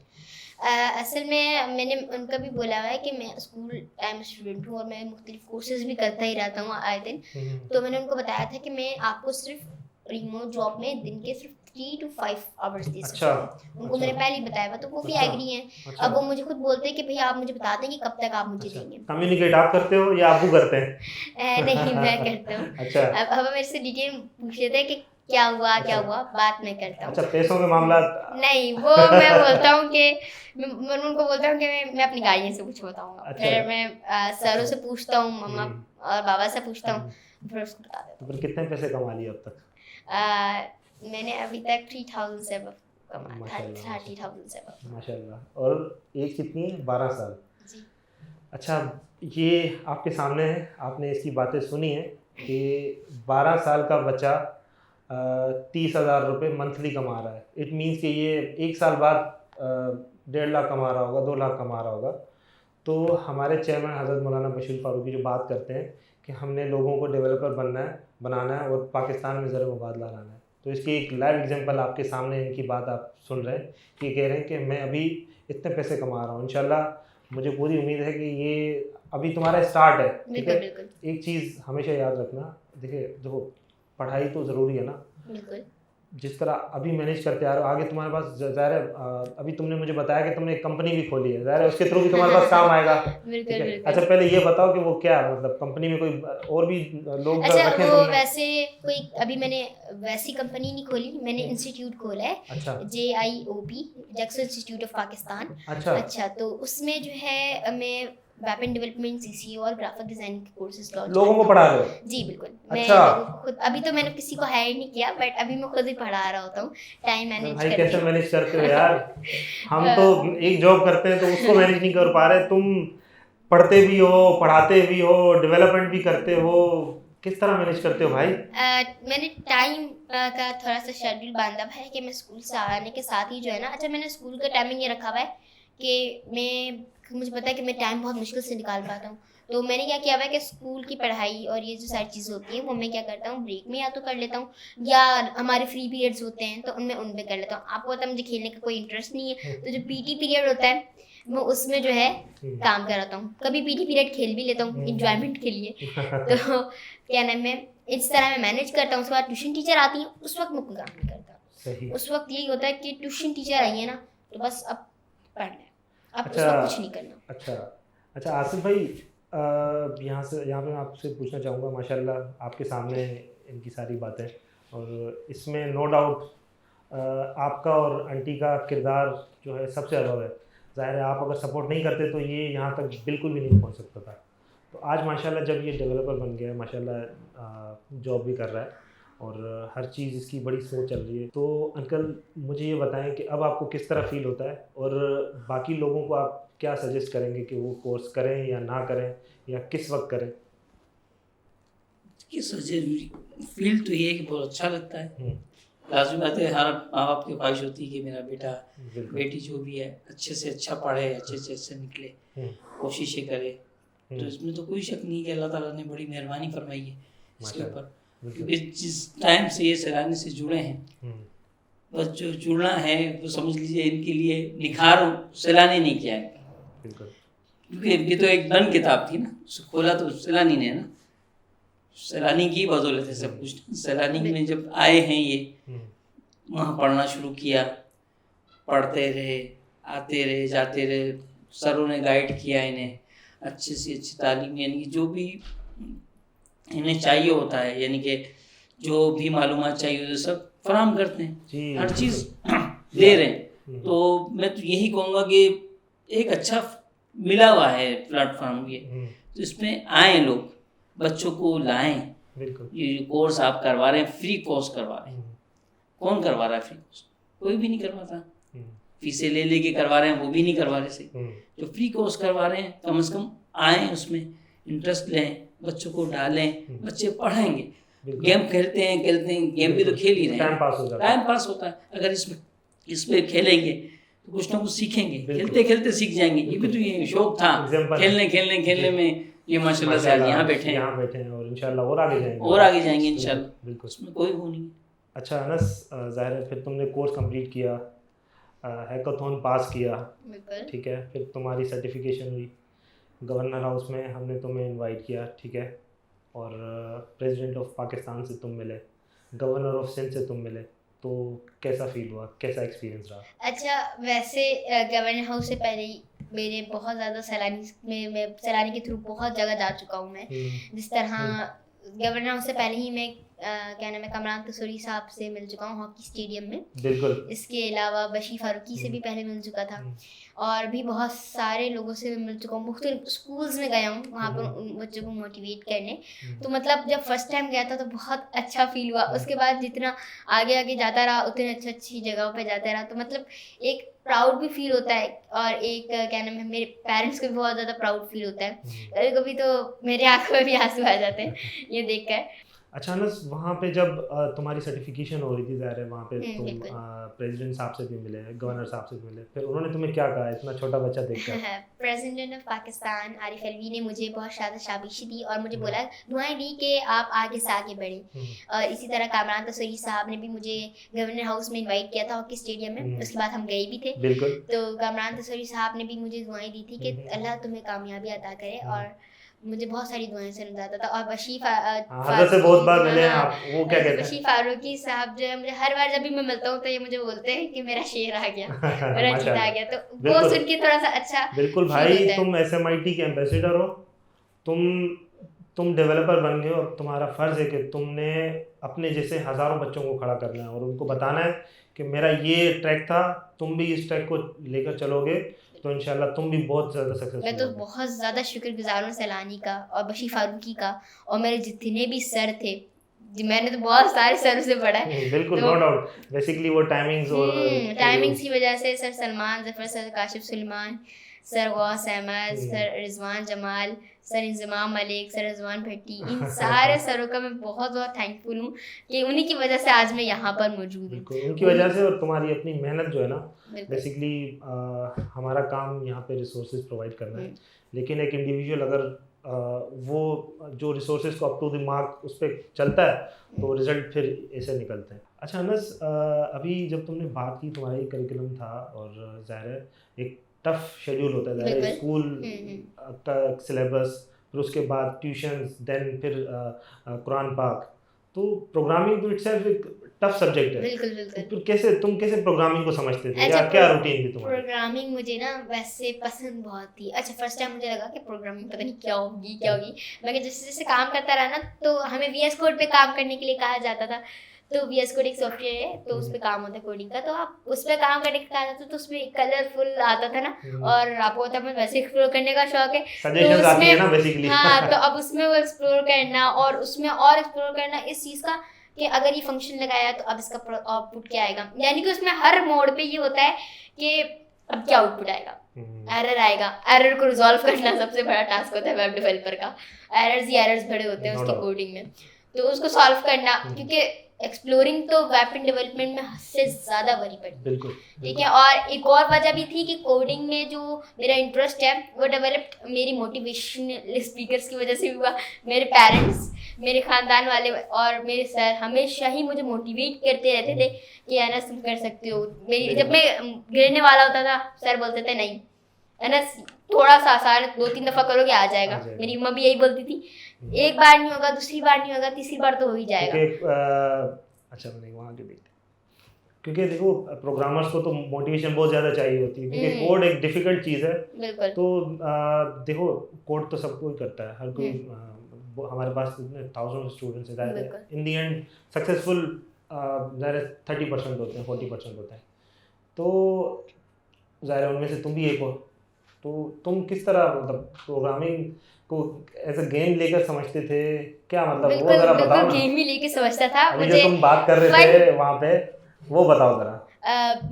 Speaker 3: असल में मैंने उनका भी बोला हुआ है कि मैं स्कूल टाइम स्टूडेंट हूँ और मैं मुख्तलिफ कोर्सेज भी करता ही रहता हूँ आए दिन। तो मैंने उनको बताया था कि मैं आपको सिर्फ रिमोट जॉब में दिन के सिर्फ 3 to 5 आवर्स दे सकती हूँ। उनको मैंने पहले ही बताया हुआ, तो वो भी एग्री हैं। अब वो मुझे खुद बोलते हैं कि भैया आप मुझे बता दें कि कब तक आप मुझे देंगे।
Speaker 1: कम्युनिकेट आप करते हो या आपको करते हैं?
Speaker 3: नहीं, मैं करता हूँ।
Speaker 1: अच्छा,
Speaker 3: अब मेरे से डिटेल पूछते थे कि क्या हुआ, बात मैं करता हूँ।
Speaker 1: अच्छा, पैसों के मामला
Speaker 3: नहीं, वो मैं बोलता हूँ कि मैं उनको बोलता हूँ कि मैं अपनी गाड़ियों से कुछ बताऊँगा। फिर मैं सरों से पूछता हूँ, मम्मा और बाबा से पूछता हूँ, फिर उसको बता देता
Speaker 1: तो फिर कितने पैसे कमा लिए अब तक?
Speaker 3: हूँ। मैंने अभी तक 3000 से above कमाया,
Speaker 1: माशाल्लाह,
Speaker 3: 30,000 से above।
Speaker 1: माशाल्लाह। और एज कितनी है? 12 साल।
Speaker 3: जी।
Speaker 1: अच्छा, ये आपके सामने है, आपने इसकी बातें सुनी है कि 12 साल का बच्चा 30,000 रुपये मंथली कमा रहा है। इट मीन्स कि ये 1 साल बाद 1.5 लाख कमा रहा होगा, 2 लाख कमा रहा होगा। तो हमारे चेयरमैन हज़रत मौलाना बशीर फ़ारूकी जो बात करते हैं कि हमने लोगों को डेवलपर बनाना है और पाकिस्तान में ज़र मुबादला लाना है। तो इसकी एक लाइव एग्जांपल आपके सामने, इनकी बात आप सुन रहे हैं कि कह रहे हैं कि मैं अभी इतने पैसे कमा रहा हूँ। इंशाल्लाह मुझे पूरी उम्मीद है कि ये अभी तुम्हारा स्टार्ट है, ठीक
Speaker 3: बिल्कुल
Speaker 1: है।
Speaker 3: बिल्कुल
Speaker 1: एक चीज़ हमेशा याद रखना, देखो पढ़ाई तो ज़रूरी है ना,
Speaker 3: बिल्कुल।
Speaker 1: जिस तरह अभी मैनेज करते आ रहे हो, आगे तुम्हारे पास ज़ाहिर है अभी तुमने मुझे बताया कि तुमने एक कंपनी भी खोली है, ज़ाहिर है उसके थ्रू भी तुम्हारे पास काम आएगा, ठीक
Speaker 3: बिल्कुल
Speaker 1: है।
Speaker 3: बिल्कुल।
Speaker 1: अच्छा, पहले ये बताओ कि वो क्या है, मतलब कंपनी में कोई और भी लोग
Speaker 3: अच्छा,
Speaker 1: रखे
Speaker 3: वो
Speaker 1: तुमने?
Speaker 3: वैसे कोई अभी मैंने वैसी कंपनी नहीं खोली, मैंने इंस्टीट्यूट खोला है,
Speaker 1: अच्छा
Speaker 3: JIOP, Jackson institute of Pakistan.
Speaker 1: अच्छा
Speaker 3: अच्छा, तो उसमें जो है मैं वेब एंड डेवलपमेंट, CCO और ग्राफिक डिजाइनिंग के कोर्सेज लॉन्च
Speaker 1: लोगों को पढ़ा रहे हो?
Speaker 3: जी बिल्कुल। मैं
Speaker 1: अच्छा।
Speaker 3: लोगों को खुद, अभी तो मैंने किसी को हायर नहीं किया, बट अभी मैं खुद ही पढ़ा रहा होता हूँ, टाइम मैनेज
Speaker 1: भाई
Speaker 3: करके।
Speaker 1: कैसे मैनेज करते हो यार? हम तो एक जॉब करते हैं तो उसको मैनेज नहीं कर पा रहे, तुम पढ़ते भी हो, पढ़ाते भी हो, डेवलपमेंट भी करते हो, किस तरह मैनेज करते हो भाई?
Speaker 3: मैंने टाइम का थोड़ा सा शेड्यूल बांधा हुआ है कि मैं स्कूल से आने के साथ ही जो है ना, अच्छा मैंने स्कूल का टाइमिंग ये रखा हुआ है कि मुझे पता है कि मैं टाइम बहुत मुश्किल से निकाल पाता हूँ। तो मैंने क्या किया हुआ है कि स्कूल की पढ़ाई और ये जो सारी चीज़ें होती हैं वो मैं क्या करता हूँ, ब्रेक में या तो कर लेता हूँ, या हमारे फ्री पीरियड्स होते हैं तो उनमें कर लेता हूँ। आपको पता है मुझे खेलने का कोई इंटरेस्ट नहीं है, तो जो PT पीरियड होता है मैं उसमें जो है काम कराता हूँ। कभी PT पीरियड खेल भी लेता हूँ इंजॉयमेंट के लिए। तो क्या नाम है, इस तरह मैं मैनेज करता हूँ। उसके बाद ट्यूशन टीचर आती हैं, उस वक्त मैं कोई काम नहीं करता।
Speaker 1: सही।
Speaker 3: उस वक्त यही होता है कि ट्यूशन टीचर आई है ना, तो बस अब पढ़ना है, अब उस
Speaker 1: अच्छा।
Speaker 3: वक्त कुछ नहीं करना।
Speaker 1: अच्छा आसिफ भाई, यहाँ पे मैं आपसे पूछना चाहूँगा, माशाल्लाह आपके सामने इनकी सारी बातें, और इसमें नो डाउट आपका और आंटी का किरदार जो है सबसे अलग है। ज़ाहिर है आप अगर सपोर्ट नहीं करते तो ये यहाँ तक बिल्कुल भी नहीं पहुँच सकता था। तो आज माशाल्लाह जब ये डेवलपर बन गया है, माशाल्लाह जॉब भी कर रहा है और हर चीज़ इसकी बड़ी स्मूथ चल रही है। तो अंकल मुझे ये बताएं कि अब आपको किस तरह फील होता है, और बाकी लोगों को आप क्या सजेस्ट करेंगे कि वो कोर्स करें या ना करें, या किस वक्त करें?
Speaker 2: फील तो ये है कि बहुत अच्छा लगता है। लाजमी बात है, हर माँ बाप की ख्वाहिश होती है कि मेरा बेटा बेटी जो भी है अच्छे से अच्छा पढ़े, अच्छे से अच्छे निकले, कोशिशें करे। तो इसमें तो कोई शक नहीं कि अल्लाह ताला ने बड़ी मेहरबानी फरमाई है इसके ऊपर, क्योंकि जिस टाइम से ये सैलानी से जुड़े हैं, बस जो जुड़ना है वो समझ लीजिए इनके लिए निखार सैलानी नहीं किया है, क्योंकि ये तो एक बंद किताब थी ना, खोला तो सैलानी ने ना, सैलानी की बदौलत है सब कुछ। सैलानी में जब आए हैं ये, वहाँ पढ़ना शुरू किया, पढ़ते रहे, आते रहे, जाते रहे, सरों ने गाइड किया इन्हें, अच्छे से अच्छी तालीम, यानी कि जो भी इन्हें चाहिए होता है, यानी कि जो भी मालूमात चाहिए होते सब फराहम करते हैं, हर चीज़ दे रहे हैं। तो मैं तो यही कहूँगा कि एक अच्छा मिला हुआ है प्लेटफॉर्म ये, तो इसमें आए लोग, बच्चों को लाएं। ये कोर्स आप करवा रहे हैं, फ्री कोर्स करवा रहे हैं, कौन करवा रहा है फ्री कोर्स? कोई भी नहीं करवाता। फीसें ले लेके करवा रहे हैं, वो भी नहीं करवा रहे सही। जो फ्री कोर्स करवा रहे हैं, कम से कम आएँ, उसमें इंटरेस्ट लें, बच्चों को डालें, बच्चे पढ़ेंगे। गेम खेलते हैं, गेम भी तो खेल ही रहे हैं, टाइम पास होता है। अगर इसमें खेलेंगे तो कुछ ना कुछ सीखेंगे, खेलते खेलते सीख जाएंगे। ये भी तो ये शौक था, खेलने में ये माशाल्लाह से आज यहाँ बैठे हैं
Speaker 1: और इंशाल्लाह और आगे जाएंगे
Speaker 2: इंशाल्लाह। बिल्कुल, उसमें कोई वो नहीं।
Speaker 1: अच्छा अनस, ज़ाहिर है फिर तुमने कोर्स कंप्लीट किया, हैकाथॉन पास किया, ठीक है, फिर तुम्हारी सर्टिफिकेशन हुई, गवर्नर हाउस में हमने तुम्हें इनवाइट किया, ठीक है, और प्रेसिडेंट ऑफ पाकिस्तान से तुम मिले, गवर्नर ऑफ सिंध से तुम मिले, तो कैसा फील हुआ, कैसा एक्सपीरियंस रहा?
Speaker 3: अच्छा, वैसे गवर्नर हाउस से पहले ही मेरे बहुत ज़्यादा सैलानी के थ्रू बहुत जगह जा चुका हूँ मैं। जिस तरह गवर्नर हाउस से पहले ही मैं क्या नाम है, कमरान तसूरी साहब से मिल चुका हूँ हॉकी स्टेडियम में।
Speaker 1: बिल्कुल।
Speaker 3: इसके अलावा बशी फारूकी से भी पहले मिल चुका था, और भी बहुत सारे लोगों से मिल चुका हूँ। मुख्तलिफ स्कूल्स में गया हूँ वहाँ पर उन बच्चों को मोटिवेट करने। तो मतलब जब फर्स्ट टाइम गया था तो बहुत अच्छा फील हुआ। उसके बाद जितना आगे आगे जाता रहा उतने अच्छी अच्छी जगहों पे जाता रहा, तो मतलब एक प्राउड भी फील होता है, और एक क्या नाम है, मेरे पेरेंट्स को भी बहुत ज़्यादा प्राउड फील होता है। कभी कभी तो मेरे आंखों में भी आंसू आ जाते हैं ये देखकर।
Speaker 1: अच्छा अनस, वहाँ पे जब तुम्हारी सर्टिफिकेशन हो रही थी, ज़ाहिर है वहाँ पे तुम
Speaker 3: बिल्कुल।
Speaker 1: प्रेसिडेंट साहब से भी मिले, गवर्नर साहब से भी मिले, फिर उन्होंने तुम्हें क्या कहा इतना छोटा बच्चा देखकर?
Speaker 3: प्रेसिडेंट ऑफ पाकिस्तान आरिफ अलवी ने मुझे बहुत ज़्यादा शाबाशी दी और मुझे बोला, दुआएं दी कि आप आगे से आगे बढ़ें। और इसी तरह कामरान तसूरी साहब ने भी मुझे गवर्नर हाउस में इनवाइट किया था हॉकी स्टेडियम में, उसके बाद हम गए भी थे।
Speaker 1: बिल्कुल।
Speaker 3: तो कामरान तसूरी साहब ने भी मुझे दुआएं दी थी कि अल्लाह तुम्हें कामयाबी अता करे, और मुझे बहुत सारी दुआएं से नवाजा था। और
Speaker 1: हज़रत से बहुत बार मिले हैं आप, वो क्या कहते हैं?
Speaker 3: बशी फारूकी साहब जो है, मुझे हर बार जब भी मैं मिलता हूँ तो ये मुझे बोलते हैं कि मेरा शेर आ गया, मेरा जीत आ गया, तो वो
Speaker 1: बिल्कुल।
Speaker 3: सुन के थोड़ा सा अच्छा
Speaker 1: बिल्कुल
Speaker 3: feel
Speaker 1: भाई,
Speaker 3: होता है।
Speaker 1: तुम SMIT के एम्बेसडर हो, तुम डेवलपर बन गए, और तुम्हारा फ़र्ज़ है कि तुमने अपने जैसे हज़ारों बच्चों को खड़ा करना है और उनको बताना है कि मेरा ये ट्रैक था, तुम भी इस ट्रैक को लेकर चलोगे तो इंशाल्लाह तुम भी बहुत ज़्यादा
Speaker 3: मैं
Speaker 1: सक्सेसफुल
Speaker 3: तो
Speaker 1: होगे।
Speaker 3: बहुत ज़्यादा शुक्रगुजार हूँ सैलानी का और बशी फारूकी का, और मेरे जितने भी सर थे, मैंने तो बहुत सारे सरों से पढ़ा है।
Speaker 1: बिल्कुल,
Speaker 3: तो
Speaker 1: नो डाउट। बेसिकली वो टाइमिंग्स और
Speaker 3: टाइमिंग्स की वजह से sir Salman Zafar, sir Kashif Suleman, sir Ghaus Ahmed, sir Rizwan Jamal, sir Inzamam Malik, sir Rizwan Bhatti, इन सारे सरों का मैं बहुत बहुत थैंकफुल हूँ कि उन्हीं की वजह से आज मैं यहाँ पर मौजूद हूँ।
Speaker 1: बिल्कुल उनकी वजह से, और तुम्हारी अपनी मेहनत जो है ना,
Speaker 3: बिल्कुल।
Speaker 1: बेसिकली हमारा काम यहाँ पे रिसोर्सेज प्रोवाइड करना है, लेकिन एक इंडिविजुअल अगर वो जो रिसोर्सेज को अप टू द मार्क उस पर चलता है तो रिजल्ट फिर ऐसे निकलते हैं। अच्छा अनस, अभी जब तुमने बात की तुम्हारा करिकुलम था, और ज़ाहिर है एक टफ शेड्यूल होता है, ज़ाहिर है स्कूल का सिलेबस, फिर उसके बाद ट्यूशन्स, देन फिर कुरान पाक, तो प्रोग्रामिंग तो इटसेल्फ एक टफ सब्जेक्ट है।
Speaker 3: बिल्कुल बिल्कुल।
Speaker 1: तो फिर तुम कैसे प्रोग्रामिंग को समझते थे,
Speaker 3: अच्छा,
Speaker 1: या क्या रूटीन थी तुम्हारी?
Speaker 3: प्रोग्रामिंग मुझे ना वैसे पसंद बहुत थी। अच्छा, फर्स्ट टाइम मुझे लगा कि प्रोग्रामिंग पता नहीं क्या होगी, मगर जैसे जैसे काम करता रहा ना, तो हमें VS कोड पे काम करने के लिए कहा जाता था। तो VS कोड एक सॉफ्टवेयर है, तो उस पर काम होता है कोडिंग का, तो आप उस पर काम करने का कहा जाता था, तो उसमें कलरफुल आता था ना, और आपको होता है वैसे एक्सप्लोर करने का शौक है,
Speaker 1: सजेशंस आती है ना बेसिकली।
Speaker 3: हाँ, तो अब उसमें वो एक्सप्लोर करना और उसमें और एक्सप्लोर करना इस चीज़ का कि अगर ये फंक्शन लगाया तो अब इसका आउटपुट क्या आएगा, यानी कि उसमें हर मोड पे ये होता है कि अब क्या आउटपुट आएगा, एरर आएगा, एरर को रिजॉल्व करना सबसे बड़ा टास्क होता है वेब डेवलपर का। एरर्स ही एरर्स बड़े होते हैं उसकी कोडिंग में, तो उसको सॉल्व करना, क्योंकि एक्सप्लोरिंग तो वेब डेवलपमेंट में हद से ज़्यादा भरी पड़ी।
Speaker 1: बिल्कुल।
Speaker 3: ठीक है, और एक और वजह भी थी कि कोडिंग में जो मेरा इंटरेस्ट है वो डेवलप मेरी मोटिवेशनल स्पीकर्स की वजह से भी हुआ। मेरे पेरेंट्स, मेरे ख़ानदान वाले और मेरे सर हमेशा ही मुझे मोटिवेट करते रहते थे कि अनस तुम कर सकते हो। मेरी जब मैं गिरने वाला होता था, सर बोलते थे नहीं अनस, थोड़ा सा आसान, 2-3 दफ़ा करोगे आ जाएगा। मेरी मम्मा भी यही बोलती थी, एक बार नहीं होगा, दूसरी बार नहीं होगा, तीसरी बार तो हो ही जाएगा।
Speaker 1: अच्छा, मैंने वहाँ के देखते, क्योंकि देखो प्रोग्रामर्स को तो मोटिवेशन बहुत ज़्यादा चाहिए होती है, क्योंकि कोड एक डिफ़िकल्ट चीज़ है।
Speaker 3: बिल्कुल।
Speaker 1: तो देखो कोड तो सब कोई करता है, हर कोई, हमारे पास इतने थाउजेंड स्टूडेंट्स हैं, इन दी एंड सक्सेसफुल 30% होते हैं, 40% होते हैं, तो ज़ाहिर है उनमें से तुम भी एक हो। तो तुम किस तरह मतलब प्रोग्रामिंग को एज अ गेम लेकर समझते थे, क्या मतलब वो ज़रा बताओ ना।
Speaker 3: गेम ही लेके समझता था।
Speaker 1: अभी जो तुम बात कर रहे थे वहाँ पे, वो बताओ ज़रा।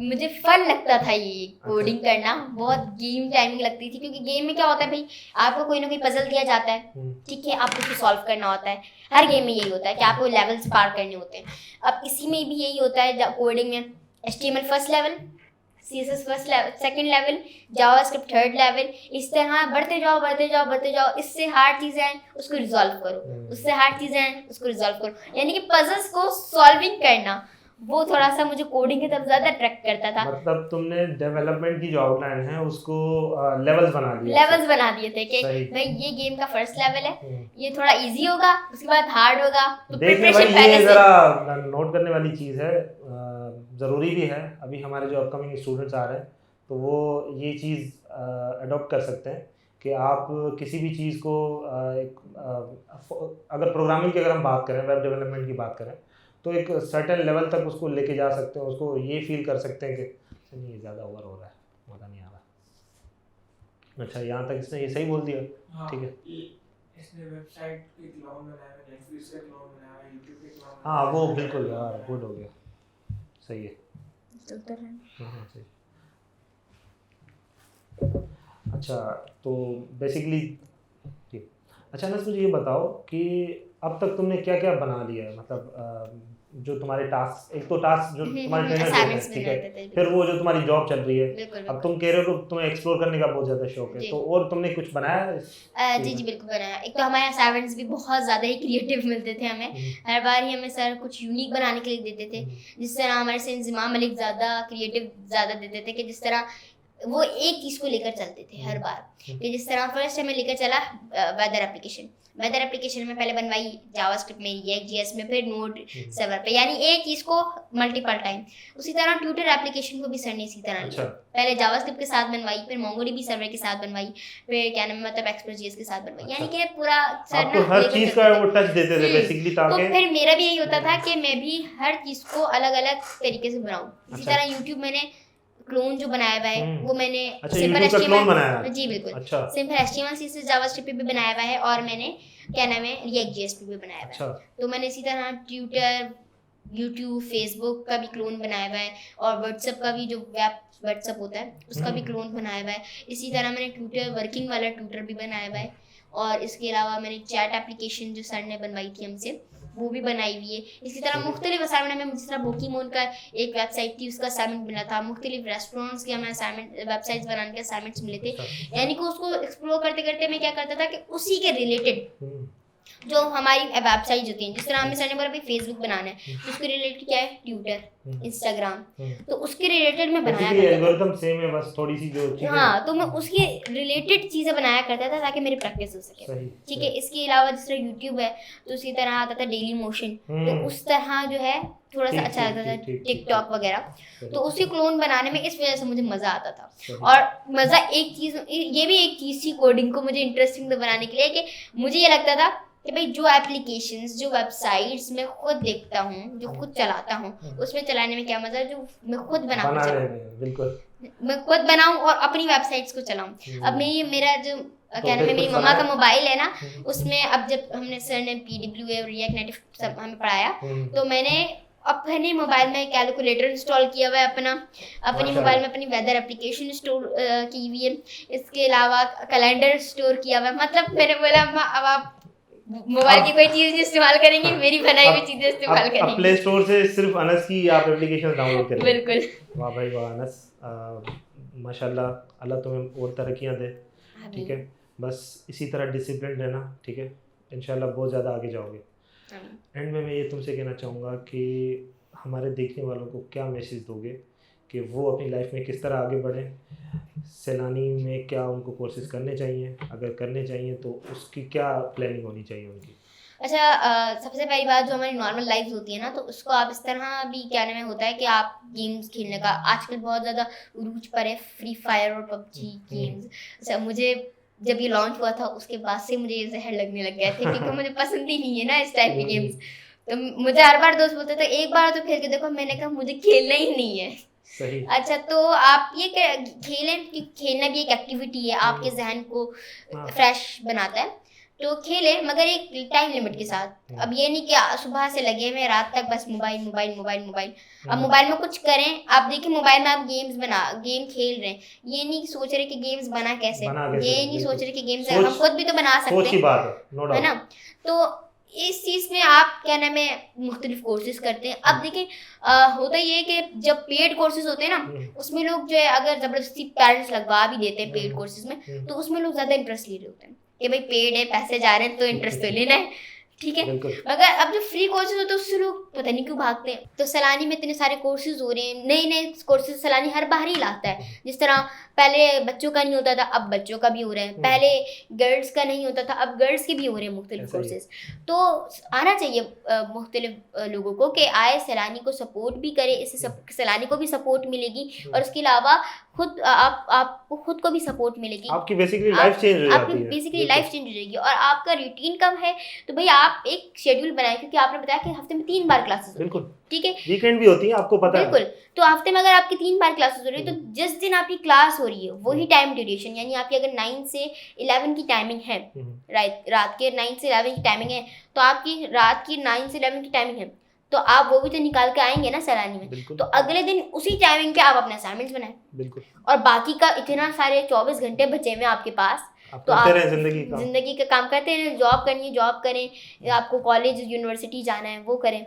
Speaker 3: मुझे फन लगता था ये कोडिंग करना, बहुत गेम टाइमिंग लगती थी, क्योंकि गेम में क्या होता है भाई, आपको कोई ना कोई पजल दिया जाता है, ठीक है, आपको उसको सॉल्व करना होता है। हर गेम में यही होता है कि आपको लेवल्स पार करने होते हैं। अब इसी में भी यही होता है कोडिंग में, HTML first level, CSS first level, second level, JavaScript third level, इस तरह बढ़ते जाओ। इससे हार्ड चीज़ें हैं उसको रिजॉल्व करो, उससे हार्ड चीज़ें हैं उसको रिजॉल्व करो, यानी कि पजल्स को सॉल्विंग करना, वो थोड़ा सा मुझे कोडिंग की तरफ ज़्यादा अट्रैक्ट करता था।
Speaker 1: मतलब तुमने डेवलपमेंट की जो आउटलाइन है उसको लेवल्स बना दिए
Speaker 3: थे कि भाई ये गेम का फर्स्ट लेवल है, ये थोड़ा इजी होगा, उसके बाद हार्ड होगा, तो
Speaker 1: देखिए भाई ये ज़रा नोट करने वाली चीज़ है, ज़रूरी भी है। अभी हमारे जो अपकमिंग स्टूडेंट्स आ रहे हैं तो वो ये चीज़ अडॉप्ट कर सकते हैं कि आप किसी भी चीज़ को अगर प्रोग्रामिंग की अगर हम बात करें, वेब डेवलपमेंट की बात करें, तो एक सर्टेन लेवल तक उसको लेके जा सकते हैं, उसको ये फील कर सकते हैं कि नहीं ये ज़्यादा ओवर हो रहा है, मज़ा नहीं आ रहा। अच्छा, यहाँ तक इसने ये सही बोल दिया, ठीक है।
Speaker 4: इसने वेबसाइट के क्लोन बनाया है, नेटफ्लिक्स का क्लोन बनाया है, यूट्यूब के क्लोन
Speaker 1: हाँ वो बिल्कुल यार गुड हो गया, सही है। हाँ सही। अच्छा तो बेसिकली ठीक। अच्छा अनस मुझे ये बताओ कि अब तक तुमने क्या क्या बना लिया है, मतलब जो तुम्हारे टास्क, एक तो टास्क जो तुम्हारे ट्रेनर देते हैं, ठीक है, फिर वो जो तुम्हारी जॉब चल रही है, अब तुम कह रहे हो कि तुम्हें एक्सप्लोर करने का बहुत ज़्यादा शौक है, तो और तुमने कुछ बनाया है?
Speaker 3: जी बिल्कुल बनाया। एक तो हमारे असाइनमेंट्स भी बहुत ज़्यादा ही क्रिएटिव मिलते थे हमें, हर बार ही हमें सर कुछ यूनिक बनाने के लिए देते थे। जिस तरह हमारे से इंज़िमाम मलिक ज़्यादा क्रिएटिव ज़्यादा देते थे कि जिस तरह वो एक चीज़ को लेकर चलते थे हर बार, कि जिस तरह फर्स्ट हमें लेकर चला वेदर एप्लीकेशन में पहले बनवाई जावास्क्रिप्ट में, रिएक्ट.जेएस में, फिर नोड सर्वर पे, यानी एक चीज़ को मल्टीपल टाइम। उसी तरह ट्यूटर एप्लीकेशन को भी सर ने इसी तरह लिया, पहले जावास्क्रिप्ट के साथ बनवाई, फिर मोंगोडीबी सर्वर के साथ बनवाई, फिर क्या नाम मतलब एक्सप्रेस.जेएस के साथ बनवाई, यानी कि पूरा सर ना
Speaker 1: हर चीज़ का वो टच देते थे बेसिकली, ताकि
Speaker 3: तो फिर मेरा भी यही होता था कि मैं भी हर चीज़ को अलग अलग तरीके से बनाऊँ। इसी तरह यूट्यूब मैंने क्लोन जो बनाया हुआ है वो मैंने
Speaker 1: सिंपल एचटीएमएल,
Speaker 3: जी बिल्कुल, सिंपल एचटीएमएल से जावास्क्रिप्ट पे भी बनाया हुआ है, और मैंने क्या नाम है रिएक्ट.जेएस पे भी बनाया हुआ है। तो मैंने इसी तरह ट्विटर, यूट्यूब, फेसबुक का भी क्लोन बनाया हुआ है, और व्हाट्सएप का भी जो व्हाट्सएप होता है उसका भी क्लोन बनाया हुआ है। इसी तरह मैंने ट्विटर वर्किंग वाला ट्विटर भी बनाया हुआ है, और इसके अलावा मैंने चैट एप्लीकेशन जो सर ने बनवाई थी हमसे वो भी बनाई हुई है। इसी तरह मुख्तलिफ असाइनमेंट में, जिस तरह पोकीमोन का एक वेबसाइट थी उसका असाइनमेंट मिला था, मुख्तलिफ रेस्टोरेंट्स के हमें असाइनमेंट वेबसाइट्स बनाने के असाइनमेंट्स मिले थे, यानी कि उसको एक्सप्लोर करते करते मैं क्या करता था कि उसी के रिलेटेड जो हमारी वेबसाइट जो थी, जिस तरह हमें सर ने बोला भाई फेसबुक बनाना है तो उसके रिलेटेड क्या है ट्विटर, इंस्टाग्राम, तो उसके रिलेटेड मैं बनाया करता था।
Speaker 1: एल्गोरिथम सेम है, बस थोड़ी सी जो चीजें,
Speaker 3: हाँ, तो मैं उसके रिलेटेड चीज़ें बनाया करता था ताकि मेरी प्रैक्टिस हो सके, ठीक है। इसके अलावा जिस तरह यूट्यूब है तो उसी तरह आता था डेली मोशन, तो उस तरह जो है थोड़ा सा अच्छा लगता था, टिकटॉक वगैरह, तो उसी क्लोन बनाने में इस वजह से मुझे मज़ा आता था। और मज़ा एक चीज़, ये भी एक चीज़ थी कोडिंग को मुझे इंटरेस्टिंग बनाने के लिए, कि मुझे ये लगता था कि भाई जो एप्लीकेशंस, जो वेबसाइट्स मैं खुद देखता हूँ, जो खुद चलाता हूँ, उसमें चलाने में क्या मज़ा है, जो मैं खुद बना
Speaker 1: बिल्कुल
Speaker 3: मैं खुद बनाऊँ और अपनी वेबसाइट्स को चलाऊँ। अब मेरा जो क्या नाम है, मेरी मम्मा का मोबाइल है ना, उसमें अब जब हमने सर ने PWA और रिएक्ट नेटिव सब हमें पढ़ाया, तो मैंने अपने मोबाइल में कैलकुलेटर इंस्टॉल किया हुआ है, अपनी मोबाइल में अपनी वेदर एप्लीकेशन इंस्टॉल की हुई है, इसके अलावा कैलेंडर स्टोर किया हुआ है। मतलब मैंने बोला अब आप मोबाइल की कोई चीज़ इस्तेमाल करेंगे, मेरी बनाई हुई चीज़ें इस्तेमाल करेंगे।
Speaker 1: प्ले स्टोर से सिर्फ अनस की आप एप्लीकेशन डाउनलोड करें।
Speaker 3: बिल्कुल।
Speaker 1: वाह भाई वाह अनस, माशाल्लाह, अल्लाह तुम्हें और तरक्कियां दे, ठीक है। बस इसी तरह डिसिप्लिन रहना, ठीक है, इंशाल्लाह बहुत ज़्यादा आगे जाओगे। एंड में मैं ये तुमसे कहना चाहूँगा कि हमारे देखने वालों को क्या मैसेज दोगे कि वो अपनी लाइफ में किस तरह आगे बढ़ें, सैलानी में क्या उनको कोर्सेज करने चाहिए, अगर करने चाहिए तो उसकी क्या प्लानिंग होनी चाहिए उनकी?
Speaker 3: अच्छा, सबसे पहली बात, जो हमारी नॉर्मल लाइफ होती है ना, तो उसको आप इस तरह भी क्या नाम है होता है कि आप गेम्स खेलने का आजकल बहुत ज़्यादा उरूज पर है, फ्री फायर और पबजी गेम्स। अच्छा, मुझे जब ये लॉन्च हुआ था उसके बाद से मुझे ये जहर लगने लग गए थे, क्योंकि मुझे पसंद ही नहीं है ना इस टाइप के गेम्स। तो मुझे हर बार दोस्त बोलते थे एक बार तो खेल के देखो, मैंने कहा मुझे खेलना ही नहीं है।
Speaker 1: सही।
Speaker 3: अच्छा, तो आप ये खेलें, कि खेलना भी एक एक्टिविटी है, आपके जहन को फ्रेश बनाता है, तो खेले, मगर एक टाइम लिमिट के साथ। अब ये नहीं कि सुबह से लगे हुए रात तक बस मोबाइल मोबाइल मोबाइल मोबाइल। अब मोबाइल में कुछ करें, आप देखिए मोबाइल में आप गेम खेल रहे हैं, ये नहीं सोच रहे कि गेम्स बना कैसे, ये नहीं सोच रहे कि गेम्स हम खुद भी तो बना सकते हैं, है ना। तो इस चीज़ में आप क्या नाम है मुख्तलिफ कोर्सेज करते हैं। अब देखिए होता ये है कि जब पेड कोर्सेज होते हैं ना, उसमें लोग जो है अगर ज़बरदस्ती पेरेंट्स लगवा भी देते हैं पेड कोर्सेज में, तो उसमें लोग ज़्यादा इंटरेस्ट ले रहे होते हैं कि भाई पेड है, पैसे जा रहे हैं, तो इंटरेस्ट तो लेना है, ठीक है। मगर अब जो फ्री कोर्सेज होते हैं उससे लोग पता नहीं क्यों भागते हैं। तो सैलानी में इतने सारे कोर्सेज हो रहे हैं, नए नए कोर्सेज सैलानी हर बार ही लाता है। जिस तरह पहले बच्चों का नहीं होता था, अब बच्चों का भी हो रहा है, पहले गर्ल्स का नहीं होता था, अब गर्ल्स के भी हो रहे हैं मुख्तलिफ कोर्सेज। तो आना चाहिए मुख्तलिफ लोगों को कि आए, सैलानी को सपोर्ट भी करे, इससे सैलानी को भी सपोर्ट मिलेगी, और उसके अलावा खुद आपको खुद को भी सपोर्ट मिलेगी,
Speaker 1: आपकी बेसिकली लाइफ चेंज हो
Speaker 3: आपकी
Speaker 1: जाती है।
Speaker 3: बेसिकली
Speaker 1: बिल्कुल।
Speaker 3: लाइफ चेंज हो जाएगी। और आपका रूटीन कब है तो भाई आप एक शेड्यूल बनाएं, क्योंकि आपने बताया कि हफ्ते में 3 बार क्लासेस होती है,
Speaker 1: बिल्कुल,
Speaker 3: ठीक है,
Speaker 1: वीकेंड भी होती है, आपको पता है।
Speaker 3: बिल्कुल। तो हफ्ते में अगर आपकी 3 बार क्लासेस हो रही है तो जिस दिन आपकी क्लास हो रही है वही टाइम ड्यूरेशन, यानी आपकी अगर 9 से 11 की टाइमिंग है, रात के 9 से 11 की टाइमिंग है, तो आपकी रात की 9 से 11 की टाइमिंग है, तो आप वो भी तो निकाल के आएंगे ना सैलानी में।
Speaker 1: बिल्कुल।
Speaker 3: तो अगले दिन उसी टाइमिंग पे आप अपने असाइनमेंट्स बनाएं,
Speaker 1: बिल्कुल,
Speaker 3: और बाकी का इतना सारे 24 घंटे बचे हुए हैं आपके पास,
Speaker 1: आप
Speaker 3: तो
Speaker 1: करते
Speaker 3: आप
Speaker 1: रहे जिंदगी का।
Speaker 3: काम करते हैं, जॉब करनी है जॉब करें, आपको कॉलेज यूनिवर्सिटी जाना है वो करें।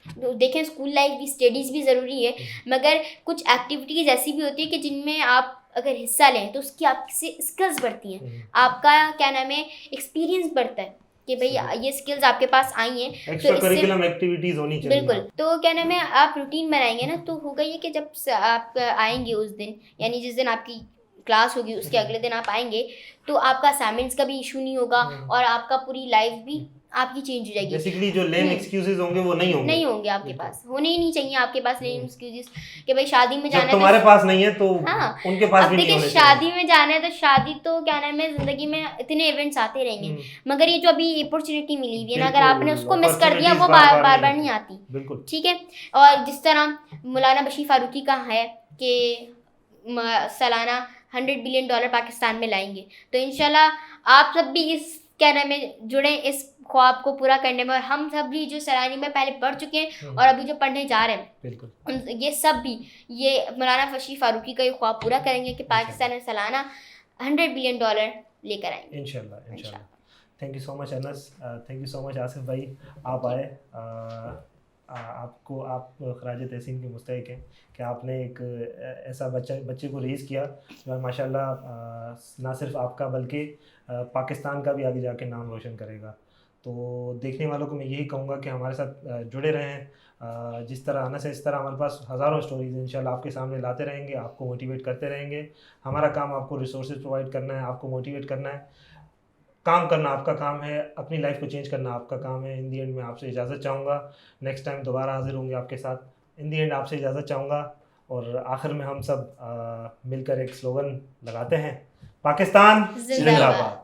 Speaker 3: तो देखें स्कूल लाइफ भी, स्टडीज़ भी ज़रूरी है, मगर कुछ एक्टिविटीज़ ऐसी भी होती है कि जिनमें आप अगर हिस्सा लें तो उसकी आपसे स्किल्स बढ़ती हैं, आपका क्या नाम है एक्सपीरियंस बढ़ता है कि भाई ये स्किल्स आपके पास आई हैं,
Speaker 1: एक्स्ट्रा करिकुलम एक्टिविटीज होनी चाहिए।
Speaker 3: बिल्कुल। तो क्या नाम है आप रूटीन बनाएंगे ना, तो होगा ये कि जब आप आएंगे उस दिन, यानी जिस दिन आपकी क्लास होगी उसके अगले दिन आप आएंगे, तो आपका असाइनमेंट्स का भी इशू नहीं होगा और आपका पूरी लाइफ भी आपकी चेंज हो जाएगी।
Speaker 1: बेसिकली जो लेम एक्सक्यूजेस होंगे वो नहीं होंगे
Speaker 3: आपके पास, होने ही नहीं चाहिए आपके पास लेम एक्सक्यूजेस कि भाई शादी में जाना
Speaker 1: जब
Speaker 3: है
Speaker 1: तुम्हारे पास नहीं है तो
Speaker 3: हाँ,
Speaker 1: उनके पास
Speaker 3: अब
Speaker 1: भी नहीं
Speaker 3: देखिए
Speaker 1: होने
Speaker 3: शादी में जाना है तो शादी तो क्या नाम है जिंदगी में इतने इवेंट्स आते रहेंगे, मगर ये जो अभी अपॉर्चुनिटी मिली हुई है ना, अगर आपने उसको मिस कर दिया वो बार बार नहीं आती।
Speaker 1: बिल्कुल,
Speaker 3: ठीक है। और जिस तरह मौलाना बशीर फारूकी का है कि सालाना $100 बिलियन पाकिस्तान में लाएंगे, तो इंशाल्लाह आप सब भी इस क्या नाम है जुड़े इस ख्वाब को पूरा करने में, और हम सब भी जो सैलानी में पहले पढ़ चुके हैं और अभी जो पढ़ने जा रहे हैं,
Speaker 1: बिल्कुल,
Speaker 3: ये सब भी ये मौलाना बशीर फारूकी का ये ख्वाब पूरा करेंगे कि पाकिस्तान में सालाना $100 बिलियन लेकर आएंगे
Speaker 1: इंशाल्लाह। Thank you so much Anas, thank you so much Asif भाई, आप आए। आपको आप खराज तहसीन के मुस्तहिक हैं कि आपने एक ऐसा बच्चे को रेज़ किया जो माशाल्लाह ना सिर्फ आपका बल्कि पाकिस्तान का भी आगे जाके नाम रोशन करेगा। तो देखने वालों को मैं यही कहूँगा कि हमारे साथ जुड़े रहें, जिस तरह अनस है इस तरह हमारे पास हज़ारों स्टोरीज इंशाल्लाह आपके सामने लाते रहेंगे, आपको मोटिवेट करते रहेंगे। हमारा काम आपको रिसोर्सेज प्रोवाइड करना है, आपको मोटिवेट करना है, काम करना आपका काम है, अपनी लाइफ को चेंज करना आपका काम है। इन दी एंड मैं आपसे इजाज़त चाहूँगा, नेक्स्ट टाइम दोबारा हाजिर होंगे आपके साथ। इन दी एंड आपसे इजाज़त चाहूँगा और आखिर में हम सब मिलकर एक स्लोगन लगाते हैं, पाकिस्तान जिंदाबाद।